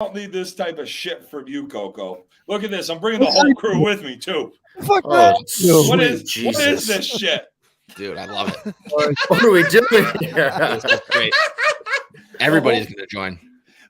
don't need this type of shit from you, Coco. Look at this. I'm bringing the whole crew with me, too. Fuck What is this shit? Dude, I love it. What are we doing here? This is great. Everybody's going to join.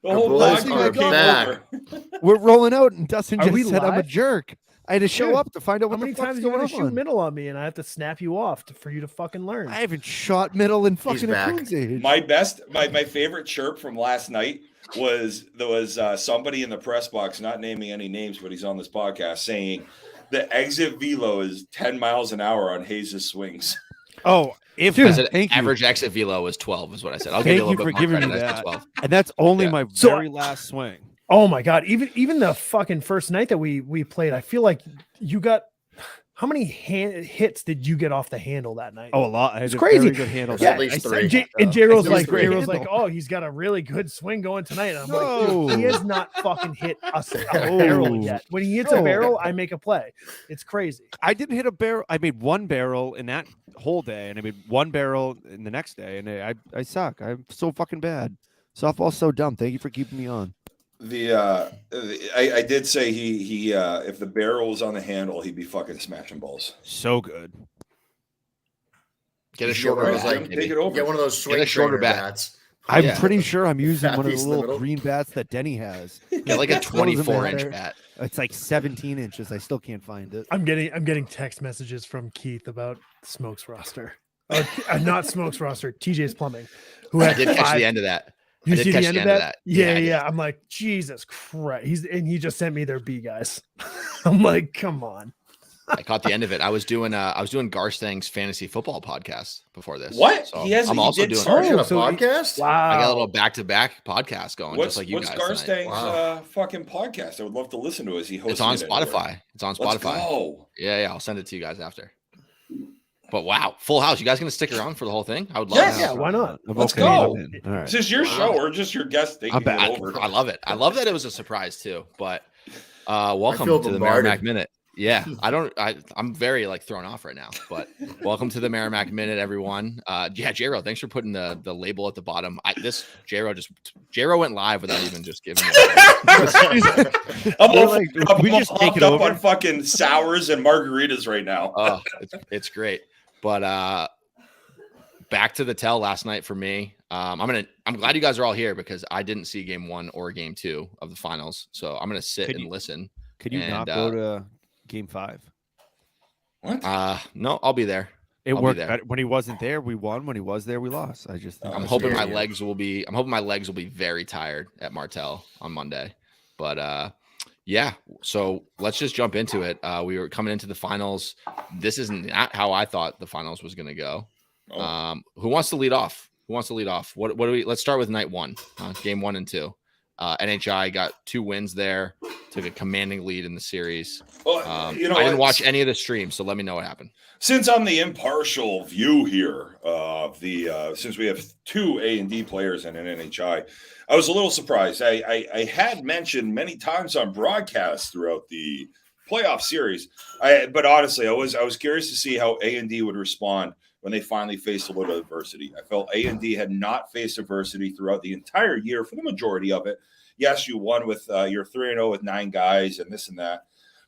The whole boys podcast are came back. over. We're rolling out, and Dustin Are we just said I'm a live? jerk. I had to show Dude, up to find out How what many the fuck's times are you going gonna shoot on. middle on me, and I have to snap you off for you to fucking learn? I haven't shot middle in fucking a back. Coons age. My favorite chirp from last night was there was somebody in the press box, not naming any names, but he's on this podcast, saying the exit velo is 10 miles an hour on Hayes' swings. Oh, if thank you. Average exit velo is 12, is what I said. I'll give you a Thank little you bit for more giving me credit. I said that. 12. And that's only Yeah. my So- very last swing. Oh my god! Even the fucking first night that we played, I feel like you got how many hits did you get off the handle that night? Oh, a lot. I had It's a crazy. very good handle. Yeah, at least I said- three. And J-Ro's It was like, great J-Ro's like, handle. oh, he's got a really good swing going tonight. And I'm like, dude, he has not fucking hit a barrel yet. When he hits a No. barrel, I make a play. It's crazy. I didn't hit a barrel. I made one barrel in that whole day, and I made one barrel in the next day, and I suck. I'm so fucking bad. Softball's so dumb. Thank you for keeping me on. I did say he if the barrel was on the handle, he'd be fucking smashing balls. So good. Get a You shorter get one Right, of bat. those, Jim, maybe. take it over. Get one of those swing a shorter trainer bat. bats. I'm Yeah. pretty sure I'm using Fat one of piece the in the little middle. green bats that Denny has. Get like a Doesn't 24-inch matter. bat. It's like 17 inches. I still can't find it. I'm getting text messages from Keith about Smokes roster. Not Smokes roster, TJ's Plumbing. Who I had did catch five- the end of that. You I did see catch the end the of end of that? that. Yeah, I Yeah. did. I'm like, Jesus Christ. He just sent me their B guys. I'm like, come on. I caught the end of it. I was doing Garstang's fantasy football podcast before this. What? So He has- I'm he also did doing. start- You got a so he- podcast? Wow. I got a little back-to-back podcast going, What's just like you guys. tonight. Garstang's Wow. fucking podcast? I would love to listen to it. Is he hosting It's on it anywhere? Spotify. It's on Let's Spotify. go. Yeah, I'll send it to you guys after. But wow, full house. You guys gonna stick around for the whole thing? I would love Yes. to. Yeah, why not? I'm Let's okay. go. I'm in. All right. Is this your show or just your guest taking I'm back. it over? I love it. I love that it was a surprise too. But welcome feel to the bombarded. Merrimack Minute. Yeah, I'm very like thrown off right now. But welcome to the Merrimack Minute, everyone. Yeah, J-Ro, thanks for putting the label at the bottom. J-Ro went live without even just giving it. I'm They're all, like, I'm we all just take pumped it up over? on fucking sours and margaritas right now. Oh, it's great. But back to the tell last night for me. I'm glad you guys are all here because I didn't see game 1 or game 2 of the finals. So I'm gonna sit Could and you- listen. Could you not And, go to game 5? What? No, I'll be there. It I'll be worked there. better. When he wasn't there, we won. When he was there, we lost. I just think I'm that's hoping fair, my yeah. legs will be. I'm hoping my legs will be very tired at Martell on Monday. But yeah. So let's just jump into it. We were coming into the finals. This is not how I thought the finals was going to go. Oh. Who wants to lead off? What do we? Let's start with night 1, game 1 and 2. NHI got 2 wins there. Took a commanding lead in the series. Well, I didn't watch any of the streams, so let me know what happened. Since I'm the impartial view here of the since we have 2 A&D players and an NHI, I was a little surprised. I had mentioned many times on broadcast throughout the playoff series, but honestly, I was curious to see how A&D would respond when they finally faced a little adversity. I felt A&D had not faced adversity throughout the entire year for the majority of it. Yes, you won with your 3-0 with 9 guys and this and that,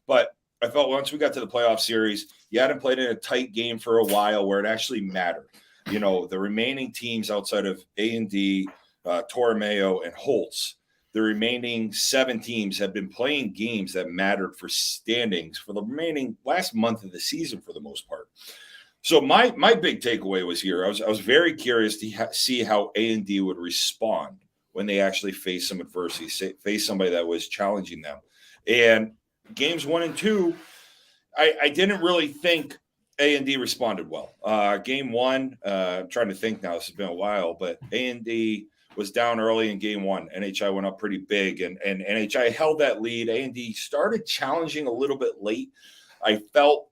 but I felt once we got to the playoff series, you hadn't played in a tight game for a while where it actually mattered. You know, the remaining teams outside of A&D, Torromeo, and Holtz, the remaining 7 teams have been playing games that mattered for standings for the remaining last month of the season for the most part. So my big takeaway was here. I was very curious to see how A&D would respond when they actually face some adversity, face somebody that was challenging them. And games 1 and 2, I didn't really think A&D responded well. Game 1, I'm trying to think now. This has been a while, but A&D was down early in game 1. NHI went up pretty big, and NHI held that lead. A&D started challenging a little bit late. I felt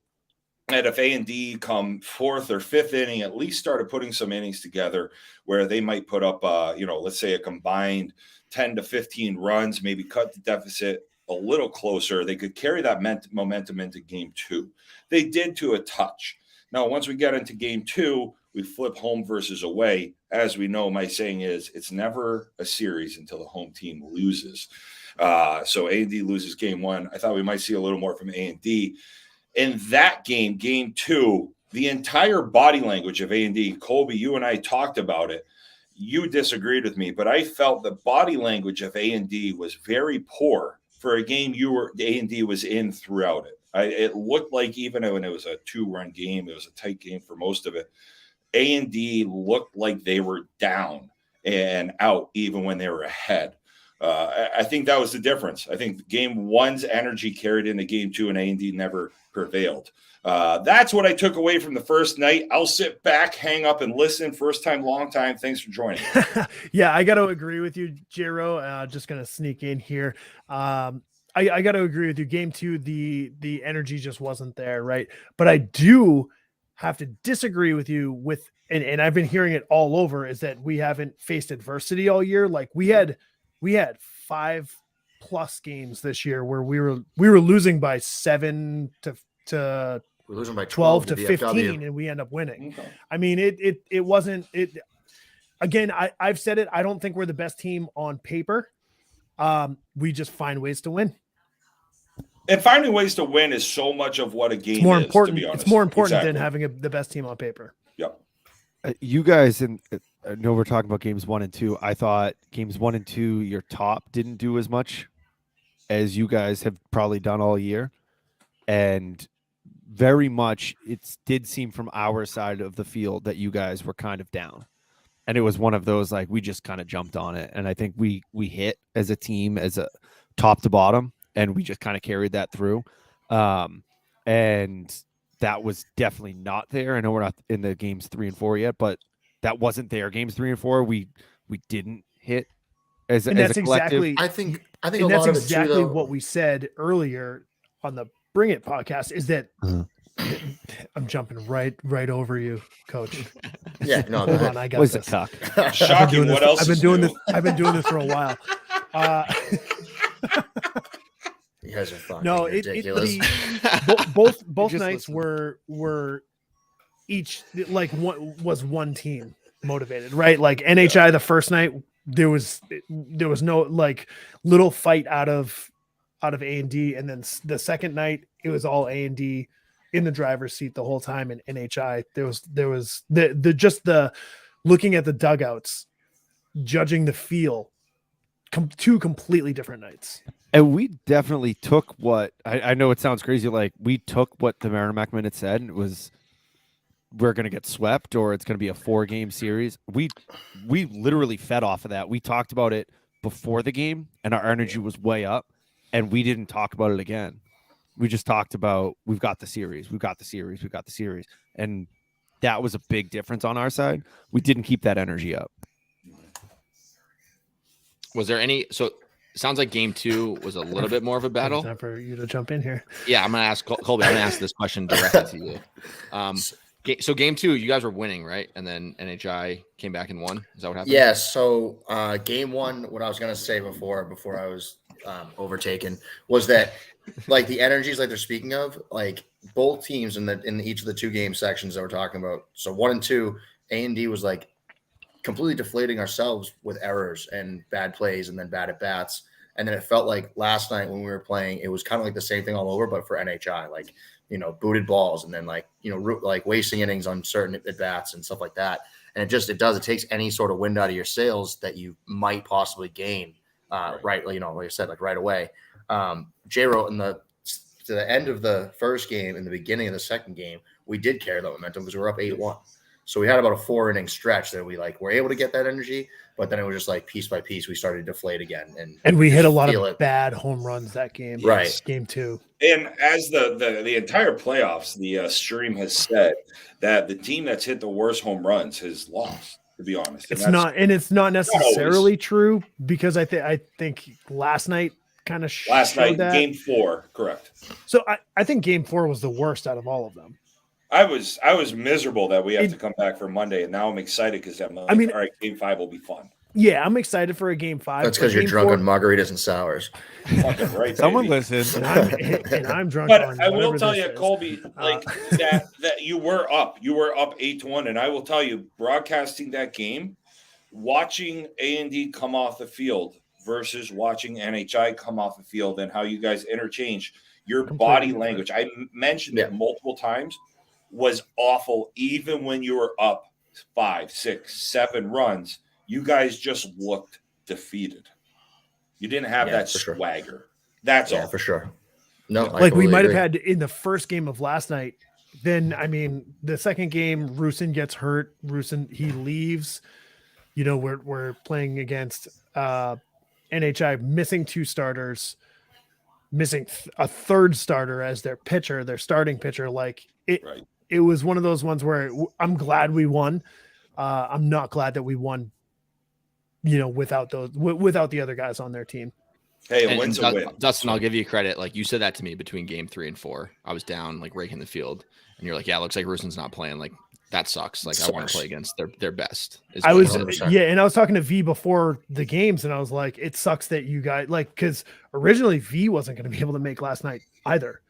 that if A&D come 4th or 5th inning, at least started putting some innings together where they might put up, let's say a combined 10 to 15 runs, maybe cut the deficit a little closer. They could carry that momentum into game 2. They did to a touch. Now, once we get into game 2, we flip home versus away. As we know, my saying is it's never a series until the home team loses. So A&D loses game 1. I thought we might see a little more from A&D. In that game 2, the entire body language of A&D, Colby, you and I talked about it. You disagreed with me, but I felt the body language of A&D was very poor for a game A&D was in throughout it. It looked like even when it was a 2-run game, it was a tight game for most of it. A&D looked like they were down and out even when they were ahead. I think that was the difference. I think game 1's energy carried into game 2, and A&D never prevailed. That's what I took away from the first night. I'll sit back, hang up, and listen. First time, long time. Thanks for joining. Yeah, I got to agree with you, Jero. Just going to sneak in here. I got to agree with you. Game 2, the energy just wasn't there, right? But I do have to disagree with you with, and I've been hearing it all over, is that we haven't faced adversity all year. Like we had 5+ games this year where we were losing by 7 to We're losing by 12 to the 15 VFW. and we end up winning. Okay. I mean, it wasn't it. Again, I've said it. I don't think we're the best team on paper. We just find ways to win. And finding ways to win is so much of what a game It's more is, important. to be honest. It's more important Exactly. than having the best team on paper. Yep. You guys, and I know we're talking about games 1 and 2. I thought games 1 and 2, your top didn't do as much as you guys have probably done all year. And very much it did seem from our side of the field that you guys were kind of down. And it was one of those, like, we just kind of jumped on it. And I think we hit as a team, as a top to bottom, and we just kind of carried that through. And that was definitely not there. I know we're not in the games 3 and 4 yet, but that wasn't there. Games 3 and 4, we didn't hit as a collective. I think And a that's lot of it exactly too, though, what we said earlier on the Bring It podcast, is that I'm jumping right over you, Coach. Yeah, no, Hold on, I got Was this. it cock? Shocking. What else? I've been is doing new? this. I've been doing this for a while. You guys are fucking No, ridiculous. both Just nights listen. were each like one team motivated, right? Like NHI the first night, there was no like little fight out of A&D, and then the second night it was all A&D in the driver's seat the whole time. In NHI, there was the looking at the dugouts, judging the feel, two completely different nights. And we definitely took what I know it sounds crazy. Like, we took what the Merrimack Minute said, and it was, we're going to get swept or it's going to be a 4-game series. We literally fed off of that. We talked about it before the game, and our energy was way up, and we didn't talk about it again. We just talked about, we've got the series. And that was a big difference on our side. We didn't keep that energy up. Was there any? So it sounds like game 2 was a little bit more of a battle. Time for you to jump in here. Yeah, I'm gonna ask Colby. I'm gonna ask this question directly to you. So game 2, you guys were winning, right? And then NHI came back and won. Is that what happened? Yeah. So game 1, what I was gonna say before I was overtaken, was that like the energies like they're speaking of, like both teams in each of the 2 game sections that we're talking about. So 1 and 2, A&D was like completely deflating ourselves with errors and bad plays and then bad at bats. And then it felt like last night when we were playing, it was kind of like the same thing all over, but for NHI, like, booted balls and then like wasting innings on certain at bats and stuff like that. And it takes any sort of wind out of your sails that you might possibly gain, right. Like I said, like right away. J-Ro, to the end of the first game and the beginning of the second game, we did carry that momentum because we were up 8-1. So we had about a 4-inning stretch that we were able to get that energy, but then it was just like piece by piece we started to deflate again, and we hit a lot feel of it. bad home runs that game. Right. Game 2. And as the entire playoffs, the stream has said that the team that's hit the worst home runs has lost. To be honest, It's not necessarily true, because I think last night kind of last night, that. game 4, correct. So I think game 4 was the worst out of all of them. I was miserable that we have to come back for Monday, and now I'm excited because I'm like, all right, game 5 will be fun. Yeah, I'm excited for a game 5. That's because you're drunk on margaritas and sours. Fucking right, Someone baby. listen. and I'm drunk. But on I will whatever tell this you, is. Colby, that you were up 8-1, and I will tell you, broadcasting that game, watching A&D come off the field versus watching NHI come off the field and how you guys interchange your Completely body different. language. I mentioned Yeah. it multiple times, was awful. Even when you were up 5, 6, 7 runs, you guys just looked defeated. You didn't have Yeah, that for sure. swagger. That's Yeah, all. for sure. No, I Like we totally might have agree. had in the first game of last night. Then I mean, the second game, Rusin gets hurt. Rusin he leaves. You know, we're playing against NHI, missing 2 starters, missing a third starter as their pitcher, their starting pitcher. Like it, Right. it was one of those ones where I'm glad we won. I'm not glad that we won. You know, without without the other guys on their team. Hey, a And win's a win. Dustin, I'll give you credit. Like you said that to me between game 3 and 4. I was down, like raking the field, and you're like, "Yeah, looks like Rusin's not playing. Like that sucks. Like I want to Sucks. play against their best." is I what was said. 100%. yeah, and I was talking to V before the games, and I was like, "It sucks that you guys like," because originally V wasn't going to be able to make last night either,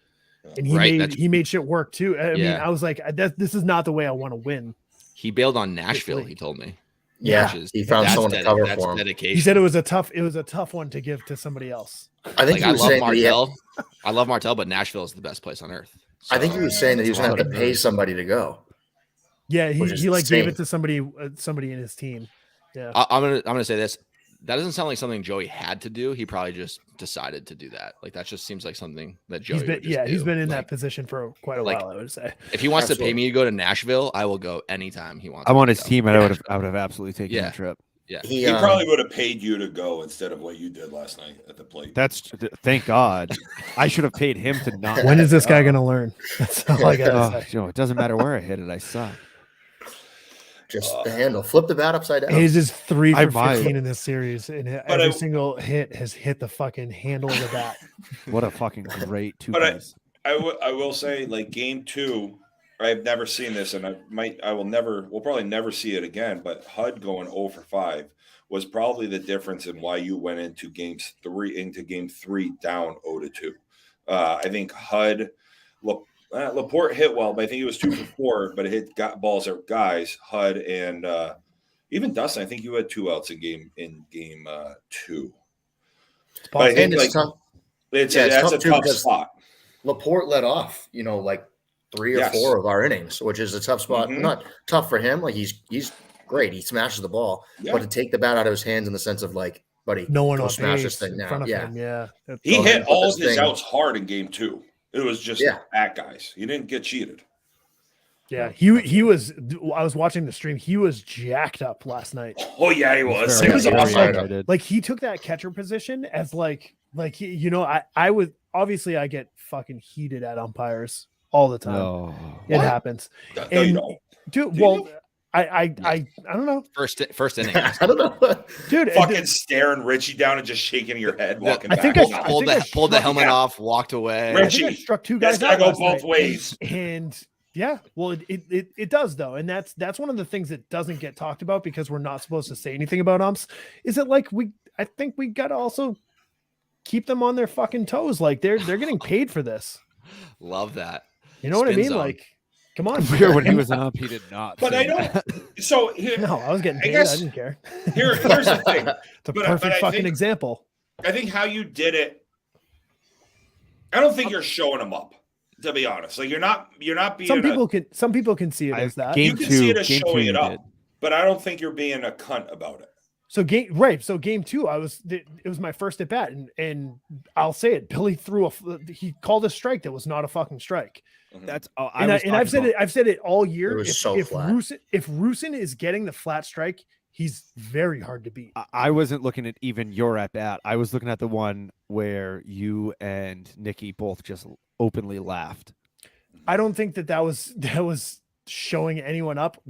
and he made shit work too. I mean, Yeah. I was like, "This is not the way I want to win." He bailed on Nashville. He told me. Yeah, Which is- he found that's someone to cover that's for him. dedication. He said it was a tough one to give to somebody else. I think Like, he I was love saying that he had, Martell. I love Martell, but Nashville is the best place on earth. I think he was saying that he was going to have to pay somebody to go. Yeah, Which is he like gave insane. it to somebody in his team. Yeah, I'm gonna say this. That doesn't sound like something Joey had to do. He probably just decided to do that. Like that just seems like something that Joey. he's been would just he's do. been in Like, that position for quite a like, while. I would say. If he wants to Absolutely. pay me to go to Nashville, I will go anytime he wants. I'm me on to his go. team, and I would have absolutely taken Yeah. the trip. Yeah, He, He probably would have paid you to go instead of what you did last night at the plate. Thank God. I should have paid him to not. When is this guy going to learn? That's all I gotta say. It doesn't matter where I hit it. I suck. just the handle, flip the bat upside down. His is 3 I for might. 15 in this series, and But every single hit has hit the fucking handle of the bat. What a fucking great two But piece. I will say, like game 2, I've never seen this, and we'll probably never see it again. But HUD going 0 for 5 was probably the difference in why you went into game 3 down 0-2. I think HUD, Laporte hit well, but I think he was 2 for 4, but it got balls at guys. HUD and even Dustin, I think you had 2 outs in game 2. It's But I possible. think And it's tough. that's tough a too tough because spot. Laporte let off, like 3 or Yes. 4 of our innings, which is a tough spot. Mhm. Not tough for him. Like he's great. He smashes the ball, Yeah. but to take the bat out of his hands in the sense of like, buddy, No one go on smash base this thing in now. front of Yeah. him. Yeah, That's He all hit right. all this of his thing- outs hard in game 2. It was just Yeah. at guys. He didn't get cheated. Yeah, he was. I was watching the stream. He was jacked up last night. Oh yeah, he was. Very, It was very awesome. excited. Like he took that catcher position as like I would obviously I get fucking heated at umpires all the time. No. It What? happens, No, you And- don't. dude. Do Well, you? I don't know, First inning. I don't know. dude. Fucking staring Richie down and just shaking your head, walking I back. think and I- forth. Pulled the struck- helmet yeah. off, walked away. I Rich- think I Richie, struck 2 This guys guy out go last both night. ways. And yeah, well, it does though, and that's one of the things that doesn't get talked about because we're not supposed to say anything about umps. Is that like I think we got to also keep them on their fucking toes. Like they're getting paid for this. Love that. You know what I Spin mean? zone. Like, come on. When he was up, he did not. But say I don't. that. So here, No, I was getting I paid. I, guess- didn't care. here's the thing. It's a but perfect I fucking think- example. I think how you did it. I don't think you're showing them up. To be honest, like you're not being. Some people can see it as that. Game You can two, see it as game showing two it you up. did. But I don't think you're being a cunt about it. So game 2, it was my first at bat, and I'll say it. Billy he called a strike that was not a fucking strike. That's I've said it all year. It was if, so if flat. Rusin is getting the flat strike, he's very hard to beat. I wasn't looking at even your at bat. I was looking at the one where you and Nikki both just openly laughed. I don't think that was showing anyone up.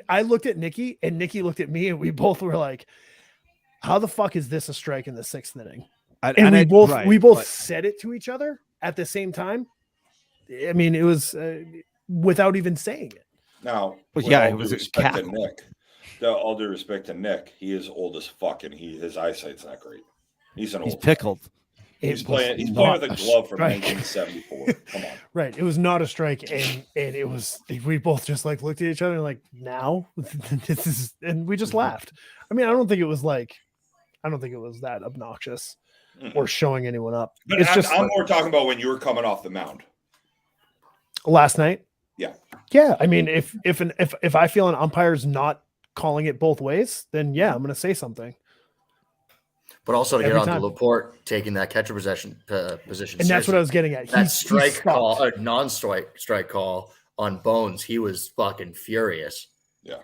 I looked at Nikki and Nikki looked at me and we both were like, how the fuck is this a strike in the 6th inning? And we both said it to each other at the same time. I mean, it was without even saying it. Now, Well, with yeah, all it due was a respect to cackle. Nick. All due respect to Nick, he is old as fuck, and his eyesight's not great. He's an He's old. pickled. He's It playing. was He's playing not with a a glove from strike. 1974. Come on. Right. It was not a strike. And it was, we both just like looked at each other and like, now this is, and we just laughed. I mean, I don't think it was like, I don't think it was that obnoxious Mm-mm. or showing anyone up. But It's just I'm more talking about when you were coming off the mound. last night. Yeah. Yeah. I mean, if I feel an umpire's not calling it both ways, then yeah, I'm going to say something. But also to get Every on to time. Laporte taking that catcher position. And that's what I was getting at. That He strike stopped. call, or non-strike call on Bones, he was fucking furious. Yeah.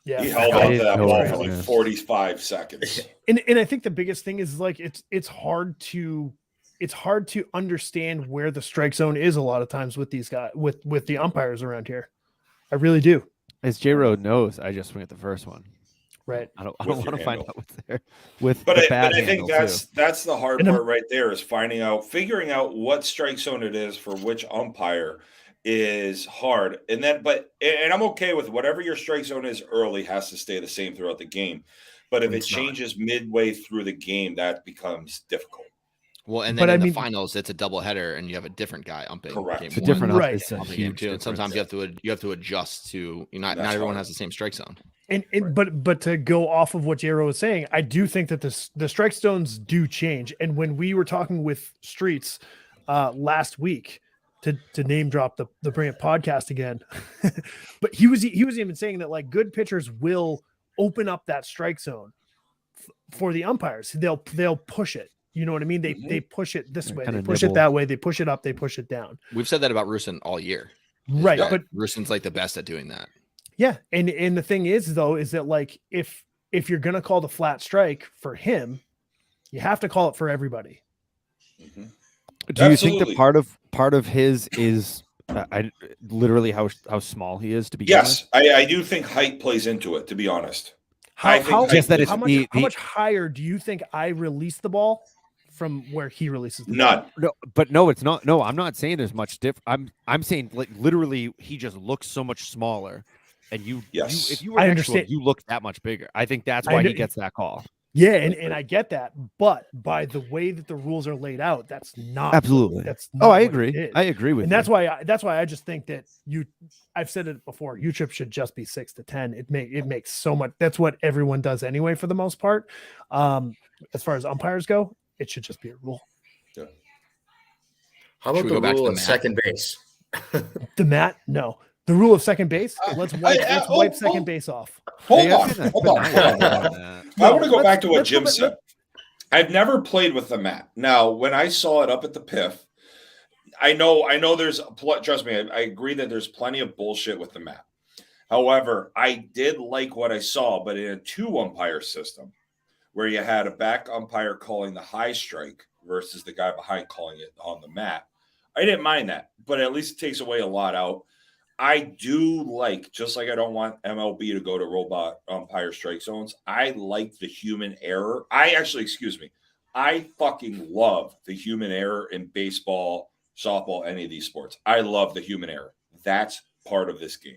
Yeah. He held I on to didn't that know ball it for was like missed. 45 seconds. And I think the biggest thing is like it's hard to understand where the strike zone is a lot of times with these guys with the umpires around here. I really do. As J-Road knows, I just swing at the first one. Right. I don't With want your to find handle. out what's there with But the I bad think handle that's the hard And I'm- part right there is figuring out what strike zone it is for which umpire is hard. And I'm okay with whatever your strike zone is early has to stay the same throughout the game. But if it It's not. changes midway through the game, that becomes difficult. Well, and But then I in the mean- finals, it's a doubleheader, and you have a different guy umping. Correct. Game It's a one, different Right. It's a umping game huge two, and sometimes difference. you have to adjust to. Not That's everyone hard. has the same strike zone. And but to go off of what Jero was saying, I do think that the strike zones do change. And when we were talking with Streets last week to name drop the Brilliant podcast again, but he was even saying that like good pitchers will open up that strike zone for the umpires. They'll push it. You know what I mean? They push it this They way, kinda they push it nibble. that way, they push it up, they push it down. We've said that about Rusin all year. Right, that but Rusin's like the best at doing that. yeah, and the thing is though, is that like if you're gonna call the flat strike for him, you have to call it for everybody. Mhm. Do you Absolutely. think that part of his is I literally how small he is to begin Yes, I do think height plays into it, to be honest. I think How, height Just that it's how much the- how much higher do you think I release the ball from where he releases the ball? None. No, it's not. No, I'm not saying there's much I'm saying like literally he just looks so much smaller, and Yes. if you were I next to him, understand. you look that much bigger. I think that's I why he know- gets that call. Yeah, and I get that, but by the way that the rules are laid out, that's not Absolutely. That's Oh, not I what it agree. is. I agree with And you. that's why I just think that I've said it before. UTRIP should just be 6 to 10. It makes so much. That's what everyone does anyway for the most part. As far as umpires go, it should just be a rule. How Should about we the go back to rule the at mat? second base? The mat, no. The rule of second base. Let's wipe second base off. Hold Hey, on. I've been- Hold on. I've Hold on. been Hold on. that. I want to go let's- back to what let's go Jim back- said. I've never played with the mat. Now, when I saw it up at the PIF, I know there's trust me, I agree that there's plenty of bullshit with the mat. However, I did like what I saw, but in a 2-umpire system where you had a back umpire calling the high strike versus the guy behind calling it on the mat, I didn't mind that, but at least it takes away a lot out. I do like, just like I don't want MLB to go to robot umpire strike zones, I like the human error. I fucking love the human error in baseball, softball, any of these sports. I love the human error. That's part of this game.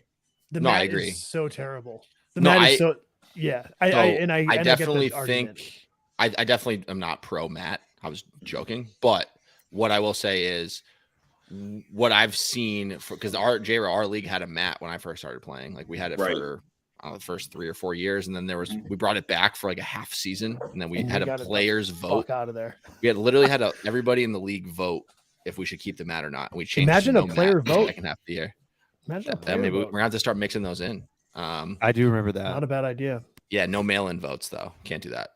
The No, I mat agree. is so terrible. The No, mat is so yeah. I I get the definitely argument. think I definitely am not pro Matt. I was joking, but what I will say is what I've seen because our league had a mat when I first started playing. Like we had it Right. for the first 3 or 4 years, and then Mhm. we brought it back for like a half season, and then we And had we a got it the players vote. fuck out of there. We had literally had everybody in the league vote if we should keep the mat or not. And we changed. Imagine to a no player mat in the vote. second half of the year. Imagine a And player maybe we're vote. gonna have to start mixing those in. I do remember that. Not a bad idea. Yeah, no mail-in votes though. Can't do that.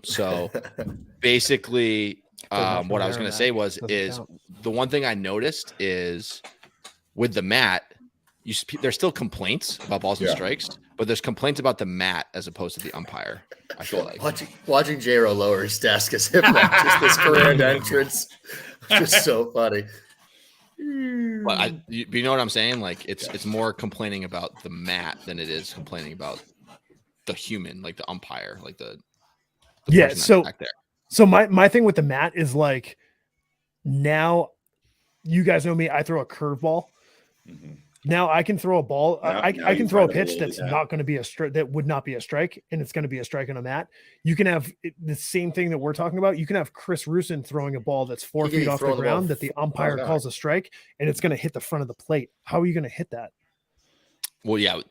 So basically, not what from I was going to say Merrimack. Doesn't is count. the one thing I noticed is with the mat, there's still complaints about balls and Yeah. strikes, but there's complaints about the mat as opposed to the umpire. I feel like. Watching J-Ro lower his desk as if like just this grand entrance. Just so funny. But you know what I'm saying? Like it's more complaining about the mat than it is complaining about the human, like the umpire, like the Yeah, person that's so- back there. So my thing with the mat is like now you guys know me, I throw a curveball. Mhm. Now I can throw a ball. Now- I now can you throw a find a pitch little that's bit. not going to be a strike. That would not be a strike, and it's going to be a strike on a mat. You can have the same thing that we're talking about. You can have Chris Rusin throwing a ball that's 4 He can feet off throw the the ball ground that the umpire back. calls a strike, and it's going to hit the front of the plate. How are you going to hit that? Well, yeah,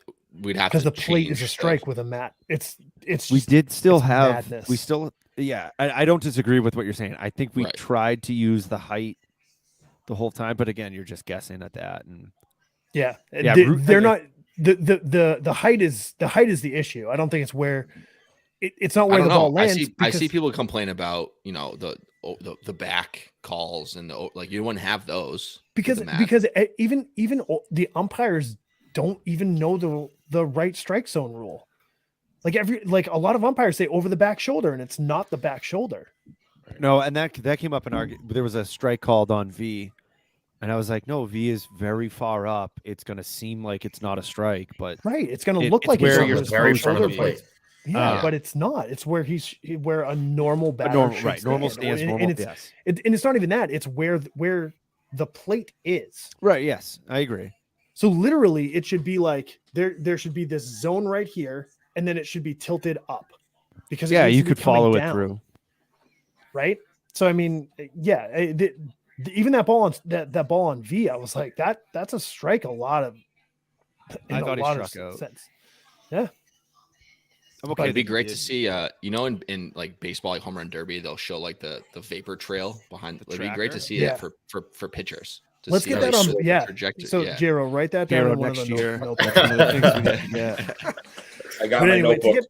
we'd have to because the plate is a change strike with a mat. It's We just, did still it's have madness. we still yeah. I don't disagree with what you're saying. I think we Right. tried to use the height the whole time, but again, you're just guessing at that. And yeah. Yeah, They're I- not the height is the issue. I don't think it's where it's not I where don't the ball know. I lands. see because people complain about, the back calls and like you wouldn't have those with because the mat. because even the umpires don't even know the right strike zone rule. Like a lot of umpires say over the back shoulder, and it's not the back shoulder. no, and that came up in argument. There was a strike called on V, and I was like, no, V is very far up. It's going to seem like it's not a strike, but Right. It's going to It- look it's like where it's you're over his very shoulder, front of the but it's- plate. Yeah, Yeah. but it's not. It's where where a normal a batter normal should right, normal stand. stance, And normal. it's Yes, and it's not even that. It's where the plate is. right. Yes, I agree. So literally, it should be like there should be this zone right here, and then it should be tilted up because it Yeah, needs you to be could coming follow it down, through. right? So I mean, yeah, even that ball on that ball on V, I was like that's a strike. A lot of I thought he lot of struck out. sense. I'm But okay. it'd be that he great to did. see, in like baseball, like home run derby, they'll show like the vapor trail behind. The It'd be great to tracker? see Yeah. that for pitchers. to Let's see, get like, that on. slow Yeah. trajectory. So yeah. Jero, write that down Jero in one of next the year. notebooks. That's one of the things we did. Yeah. I got But my anyway, notebook.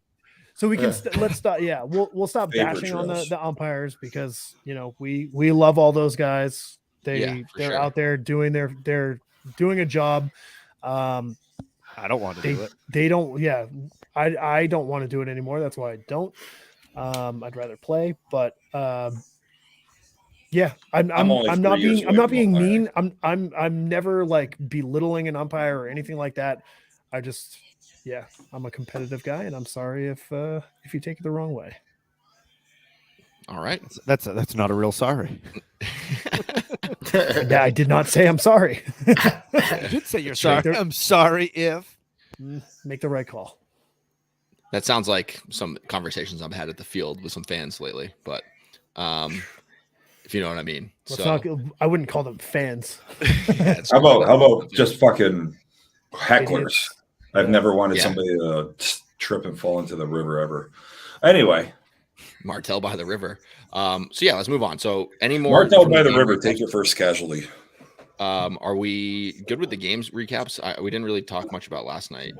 so we can let's stop. Yeah, we'll stop Vapor bashing on trails. the umpires because we love all those guys. Yeah, for They're sure. out there doing they're doing a job. I don't want to do it. They don't. Yeah, I don't want to do it anymore. That's why I don't. I'd rather play, but yeah, I'm only not 3 years being I'm away not from being umpiring. mean. I'm never like belittling an umpire or anything like that. I just I'm a competitive guy, and I'm sorry if you take it the wrong way. All right. That's not a real sorry. Yeah, I did not say I'm sorry. You did say you're sorry. There- I'm sorry if. Make the right call. That sounds like some conversations I've had at the field with some fans lately, but if you know what I mean. Let's So not, I wouldn't call them fans. yeah, it's How cool. about just fucking hecklers? Idiots. I've Yeah. never wanted Yeah. somebody to trip and fall into the river ever. Anyway, Martell by the river. So yeah, let's move on. So any more Martel from by the game river, recaps? take your first casualty. Are we good with the games recaps? We didn't really talk much about last night.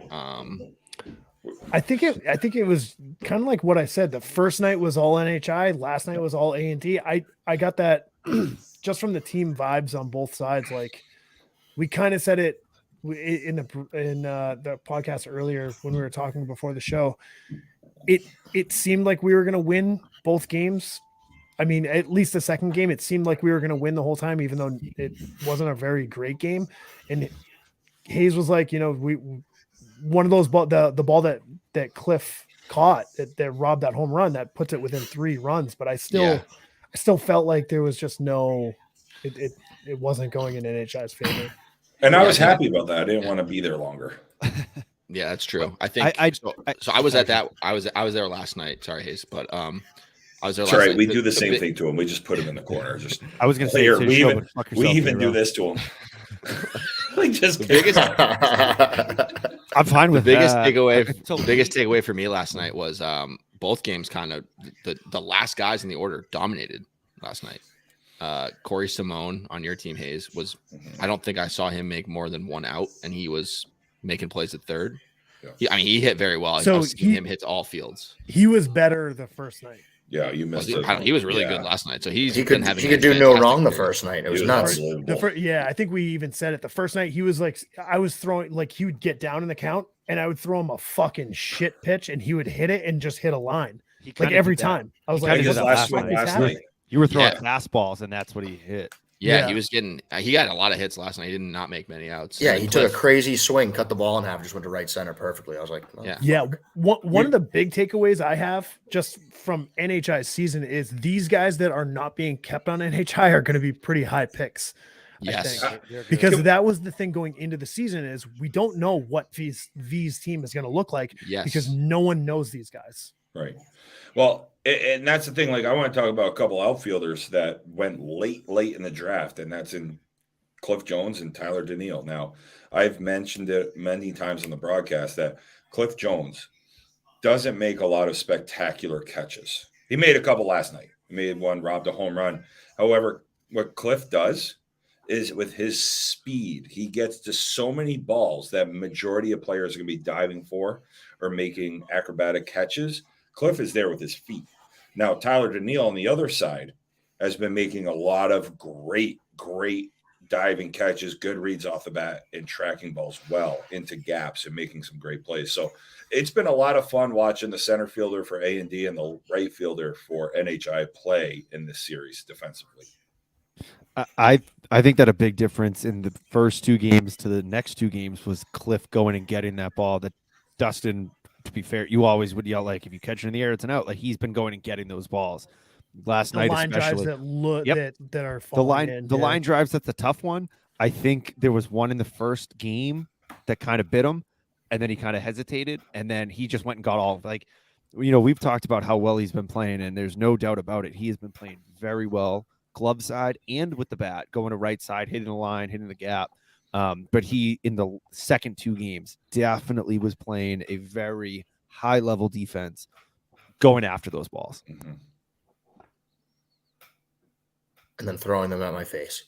I think it was kind of like what I said. The first night was all NHI. Last night was all A&D. I got that just from the team vibes on both sides. Like we kind of said it in the podcast earlier when we were talking before the show. It seemed like we were going to win both games. I mean, at least the second game, it seemed like we were going to win the whole time, even though it wasn't a very great game. And Hayes was like, one of those the ball that Cliff caught that robbed that home run that puts it within 3 runs. But I still felt like there was just it wasn't going in NHI's favor. And I Yeah, was I think- happy about that. I didn't want to be there longer. Yeah, that's true. I think so I was at that. I was there last night. Sorry, Hayes, but I was there It's last all right. night. We do the same big- thing to him. We just put him in the corner. Just I was going to say, Here, say we show, even- but fuck we yourself, even do J-Rob. this to him. We just The biggest I'm fine with biggest that. takeaway So- the biggest takeaway for me last night was both games kind of the last guys in the order dominated last night. Corey Simone on your team, Hayes, was I don't think I saw him make more than 1 out, and he was making plays at third. Yeah. He hit very well. So I was seeing him hit all fields. He was better the first night. Yeah, you missed it. He was really Yeah. good last night. So he's he been could having he could a do no fantastic wrong the year. first night. It He was was nuts. unbelievable. I think we even said it. The first night he was like, I was throwing like he would get down in the count and I would throw him a fucking shit pitch and he would hit it and just hit a line He like kinda every did that. time. I was He like, kinda His did what that the last fuck swing is last happening? night. You were throwing Yeah. fastballs, and that's what he hit. Yeah, Yeah. he was getting he got a lot of hits last night. He did not make many outs. Yeah, And he took a Cliff- crazy swing, cut the ball in half, just went to right center perfectly. I was like, oh, Yeah. Yeah, one of the big takeaways I have just from NHI's season is these guys that are not being kept on NHI are going to be pretty high picks. Yes. think. Because that was the thing going into the season is we don't know what V's team is going to look like Yes. because no one knows these guys. Right. Well, and that's the thing. Like, I want to talk about a couple outfielders that went late in the draft, and that's in Cliff Jones and Tyler Daniil. Now, I've mentioned it many times on the broadcast that Cliff Jones doesn't make a lot of spectacular catches. He made a couple last night. He made one, robbed a home run. However, what Cliff does is with his speed, he gets to so many balls that majority of players are going to be diving for or making acrobatic catches. Cliff is there with his feet. Now, Tyler Daniil on the other side has been making a lot of great diving catches, good reads off the bat, and tracking balls well into gaps and making some great plays. So it's been a lot of fun watching the center fielder for A&D and the right fielder for NHI play in this series defensively. I think that a big difference in the first 2 games to the next 2 games was Cliff going and getting that ball that Dustin, to be fair, you always would yell, like, if you catch it in the air, it's an out. Like, he's been going and getting those balls. Last The night, line drives especially. that look Yep. that are The falling in. line drives, that's a tough one. I think there was one in the first game that kind of bit him, and then he kind of hesitated, and then he just went and got all, like, we've talked about how well he's been playing, and there's no doubt about it. He has been playing very well, glove side and with the bat, going to right side, hitting the line, hitting the gap. But he, in the second 2 games, definitely was playing a very high level defense, going after those balls. Mm-hmm. And then throwing them at my face.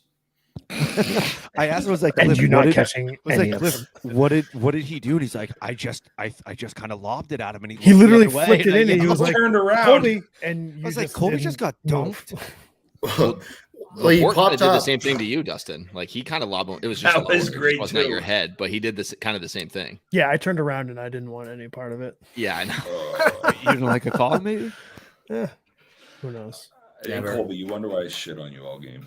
I asked him, I was like, and Cliff, you're what not did, catching I was any like, of Cliff, them. what did he do? And he's like, I just kind of lobbed it at him, and He looked the literally other way, flicked it I in, and he was yelled. like, turned around. Colby, and you I was like, just Colby didn't just got move. dunked. Well, he Laporte popped did the up. same thing to you, Dustin. Like, he kind of lobbed him. It was just That lower. was It just great, wasn't at too. your head, but he did this kind of the same thing. Yeah, I turned around and I didn't want any part of it. Yeah, I know. You didn't like a call, maybe? Yeah, who knows? Hey, Never. Colby, you wonder why I shit on you all game.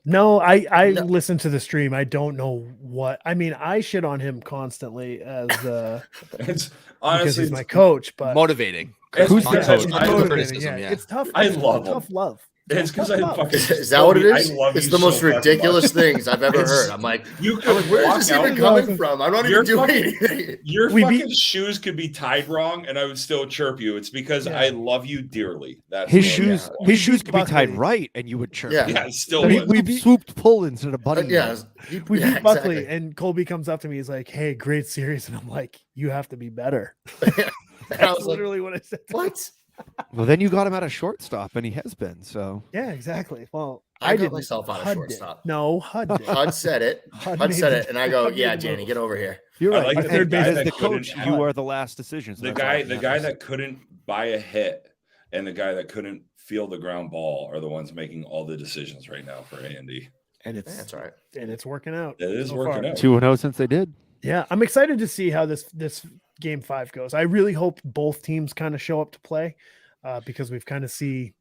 No, I No. listen to the stream. I don't know what. I mean, I shit on him constantly as It's because honestly he's my coach, but Motivating. It's Who's because the coach? it's I- motivating, criticism, yeah. It's tough. I it's love him. tough love. It's because I Tough love. fucking. Is that what it is? I love It's you the most so fucking ridiculous much. things I've ever It's- heard. I'm like, You could where's walk this out. even coming from? I'm not You're even doing fucking- anything. Your We fucking beat- shoes could be tied wrong, and I would still chirp you. It's because Yeah. I love you dearly. That's His what- shoes, yeah. his shoes could be tied Buckley. right, and you would chirp. Yeah. Yeah, I still We, would. we beat- swooped pull instead of button. Yeah, We yeah, beat Buckley, exactly. and Colby comes up to me. He's like, "Hey, great series," and I'm like, "You have to be better." And I That's was like, literally what I said. what? Well, then you got him at a shortstop, and he has been. So Yeah, exactly. Well, I got didn't. myself out of Hud shortstop. Did. No, Hud did. Hud said it. Hud Hud made said the- it, and I go, Hud made "Yeah, the Janie, move. get over here." you're I right. like As the third guy base, as that the couldn't coach, add- you are the last decision. So The that's all guy that that matters. couldn't buy a hit and the guy that couldn't feel the ground ball are the ones making all the decisions right now for A&D. and Yeah, it's that's all right. and it's working out. It is so working far. out. 2-0 since they did. Yeah, I'm excited to see how this game 5 goes. I really hope both teams kind of show up to play, because we've kind of seen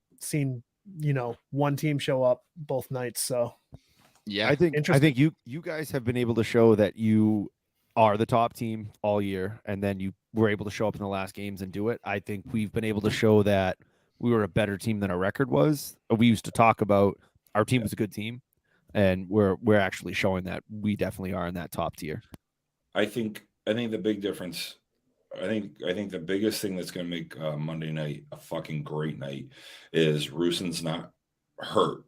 one team show up both nights. So Yeah. I think Interesting. you guys have been able to show that you are the top team all year, and then you were able to show up in the last games and do it. I think we've been able to show that we were a better team than our record was. We used to talk about our team was a good team, and we're actually showing that we definitely are in that top tier. I think the big difference. I think the biggest thing that's going to make Monday night a fucking great night is Rusin's not hurt,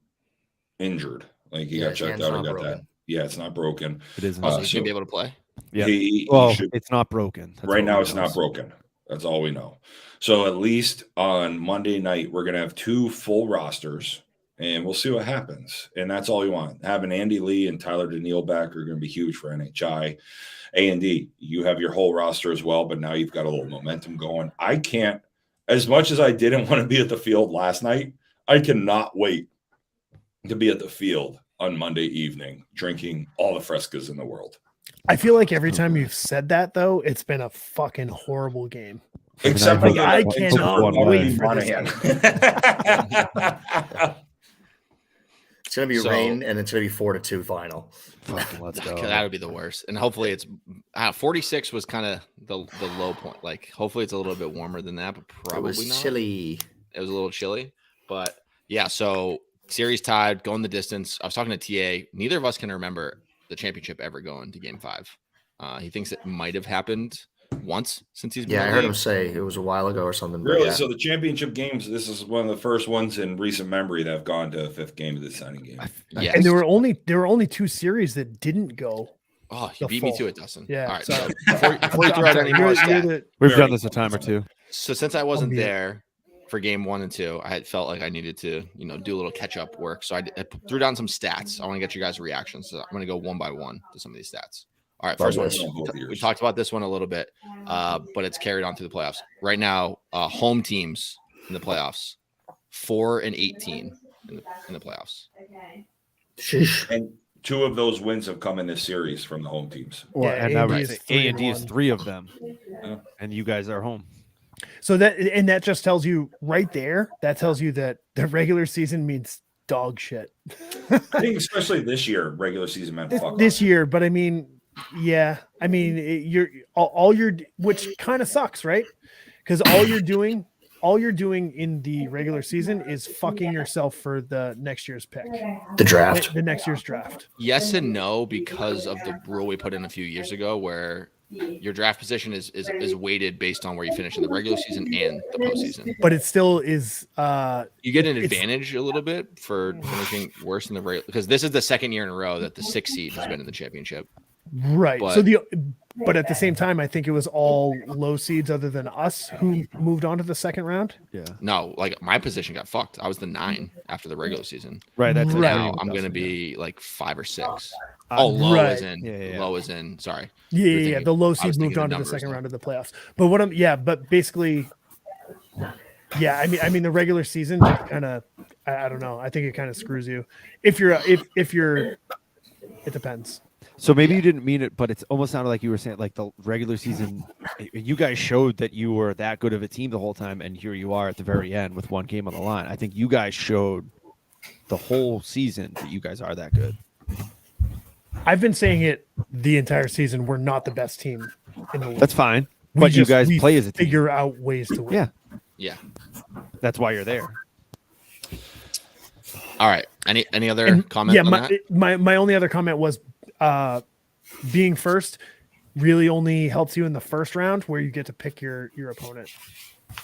injured. Like he Yeah, got his checked hand's out. not He got broken. that. Yeah, it's not broken. It isn't. So he's so- going to be able to play. Yeah. He Well, should- it's not broken. That's right what now we it's know. not broken. That's all we know. So at least on Monday night, we're going to have 2 full rosters, and we'll see what happens. And that's all we want. Having Andy Lee and Tyler Daniil back are going to be huge for NHI. A&D, you have your whole roster as well, but now you've got a little momentum going. I can't, as much as I didn't want to be at the field last night, I cannot wait to be at the field on Monday evening, drinking all the frescas in the world. I feel like every time you've said that, though, it's been a fucking horrible game. Except for Like, the I except cannot for wait for Monahan. It's gonna be So- rain, and it's gonna be 4-2 final. Fucking let's go. That would be the worst. And hopefully it's 46 was kind of the low point. Like, hopefully it's a little bit warmer than that, but It probably was not. chilly. It was a little chilly, but yeah. So series tied, going the distance. I was talking to TA. Neither of us can remember the championship ever going to game 5. He thinks it might have happened once since he's been Yeah, in I the heard league. him say it was a while ago or something. But Really? yeah. So the championship games, this is one of the first ones in recent memory that have gone to a fifth game of the signing game. Yes. And there were only 2 series that didn't go. Oh, you the beat me full. to it, Dustin. Yeah, All right. sorry. So before you throw out any more stats, We've Very done this a time or two. so since I wasn't Albeit. there for game 1 and 2, I had felt like I needed to, do a little catch up work. So I threw down some stats. I want to get you guys' reactions. So I'm going to go one by one to some of these stats. All right, first one. We talked about this one a little bit, but it's carried on through the playoffs. Right now, home teams in the playoffs, 4-18 in the playoffs. Sheesh. And 2 of those wins have come in this series from the home teams. Well, Yeah, and I would A&D say is A&D is 3-1. 3 of them, Yeah. and you guys are home. So that just tells you right there. That tells you that the regular season means dog shit. I think especially this year, regular season meant fuck this off. year, but I mean, yeah, I mean, you're all you're, which kind of sucks, right? Because all you're doing in the regular season is fucking yourself for the next year's pick, The draft. the next year's draft. Yes and no, because of the rule we put in a few years ago where your draft position is weighted based on where you finish in the regular season and the postseason. But it still is. You get an It's- advantage a little bit for finishing worse in the regular, because this is the second year in a row that the 6th seed has been in the championship. Right. But- But at the same time, I think it was all low seeds other than us who moved on to the second round. Yeah. No, like my position got fucked. I was the 9 after the regular season. Right. That's Right. Now I'm going to be like 5 or 6. Oh, low right. is in. Yeah. Low is in. Sorry. Yeah, You're yeah, thinking- the low I was seed moved thinking on to the numbers second then. round of the playoffs. But basically, yeah, I mean the regular season kind of, I don't know. I think it kind of screws you if you're it depends. So maybe you didn't mean it, but it's almost sounded like you were saying like the regular season. You guys showed that you were that good of a team the whole time, and here you are at the very end with one game on the line. I think you guys showed the whole season that you guys are that good. I've been saying it the entire season. We're not the best team in the league. That's fine, We but you just- guys we play as a team. figure out ways to win. Yeah, Yeah. that's why you're there. All right. Any other And, comment yeah, on that? my only other comment was being first really only helps you in the first round where you get to pick your opponent.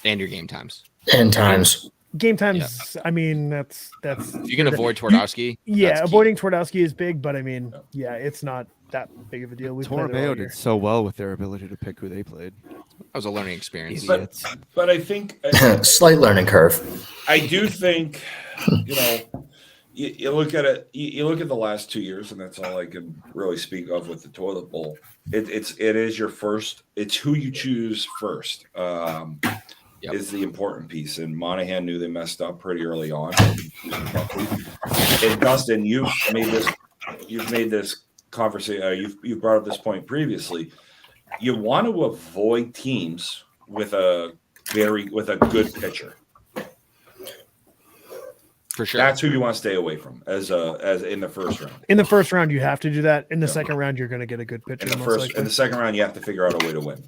And your game times. And times. Game times, I mean, that's If you can avoid Twardowski, yeah, that's key. avoiding Twardowski is big, but I mean, yeah, it's not that big of a deal. We played it all Torromeo year. did so well with their ability to pick who they played. That was a learning experience. But, but I think Slight learning curve. I do think, you look at it. You look at the last 2 years, and that's all I can really speak of with the toilet bowl. It is your first. It's who you choose first. Yep. Is the important piece, and Monahan knew they messed up pretty early on. And Dustin, you've made this conversation. You've brought up this point previously. You want to avoid teams with a good pitcher. For sure. That's who you want to stay away from as in the first round. In the first round, you have to do that. In the second round, you're going to get a good pitcher. In the most first, likely. in the second round, you have to figure out a way to win.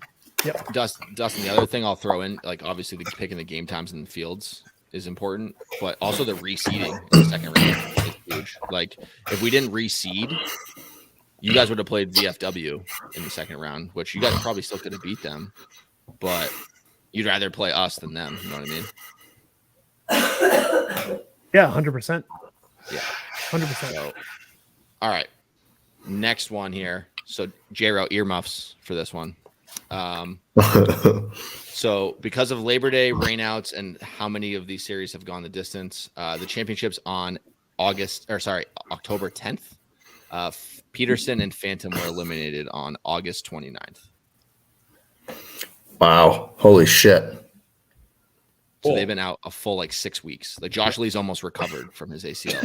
Dustin, the other thing I'll throw in, like obviously the picking the game times in the fields is important, but also the reseeding in the second round is huge. Like if we didn't reseed, you guys would have played VFW in the second round, which you guys probably still could have beat them, but you'd rather play us than them. You know what I mean? Yeah, 100%. Yeah. 100%. So, all right. Next one here. So J-Ro earmuffs for this one. So because of Labor Day rainouts and how many of these series have gone the distance, the championship's on October 10th. Peterson and Phantom were eliminated on August 29th. Wow. Holy shit. So they've been out a full 6 weeks. Like Josh Lee's almost recovered from his ACL.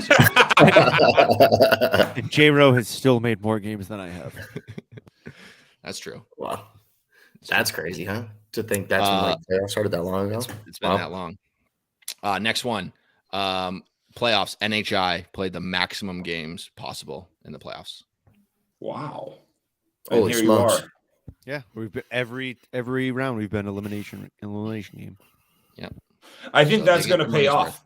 And J-Ro has still made more games than I have. That's true. Wow. That's crazy, huh? To think that's when playoffs started that long ago. It's been that long. Next one. Playoffs. NHI played the maximum games possible in the playoffs. Wow. Holy and here smokes. you are. Yeah, we've been every round we've been elimination game. I think So that's they get going to their pay money's off. worth.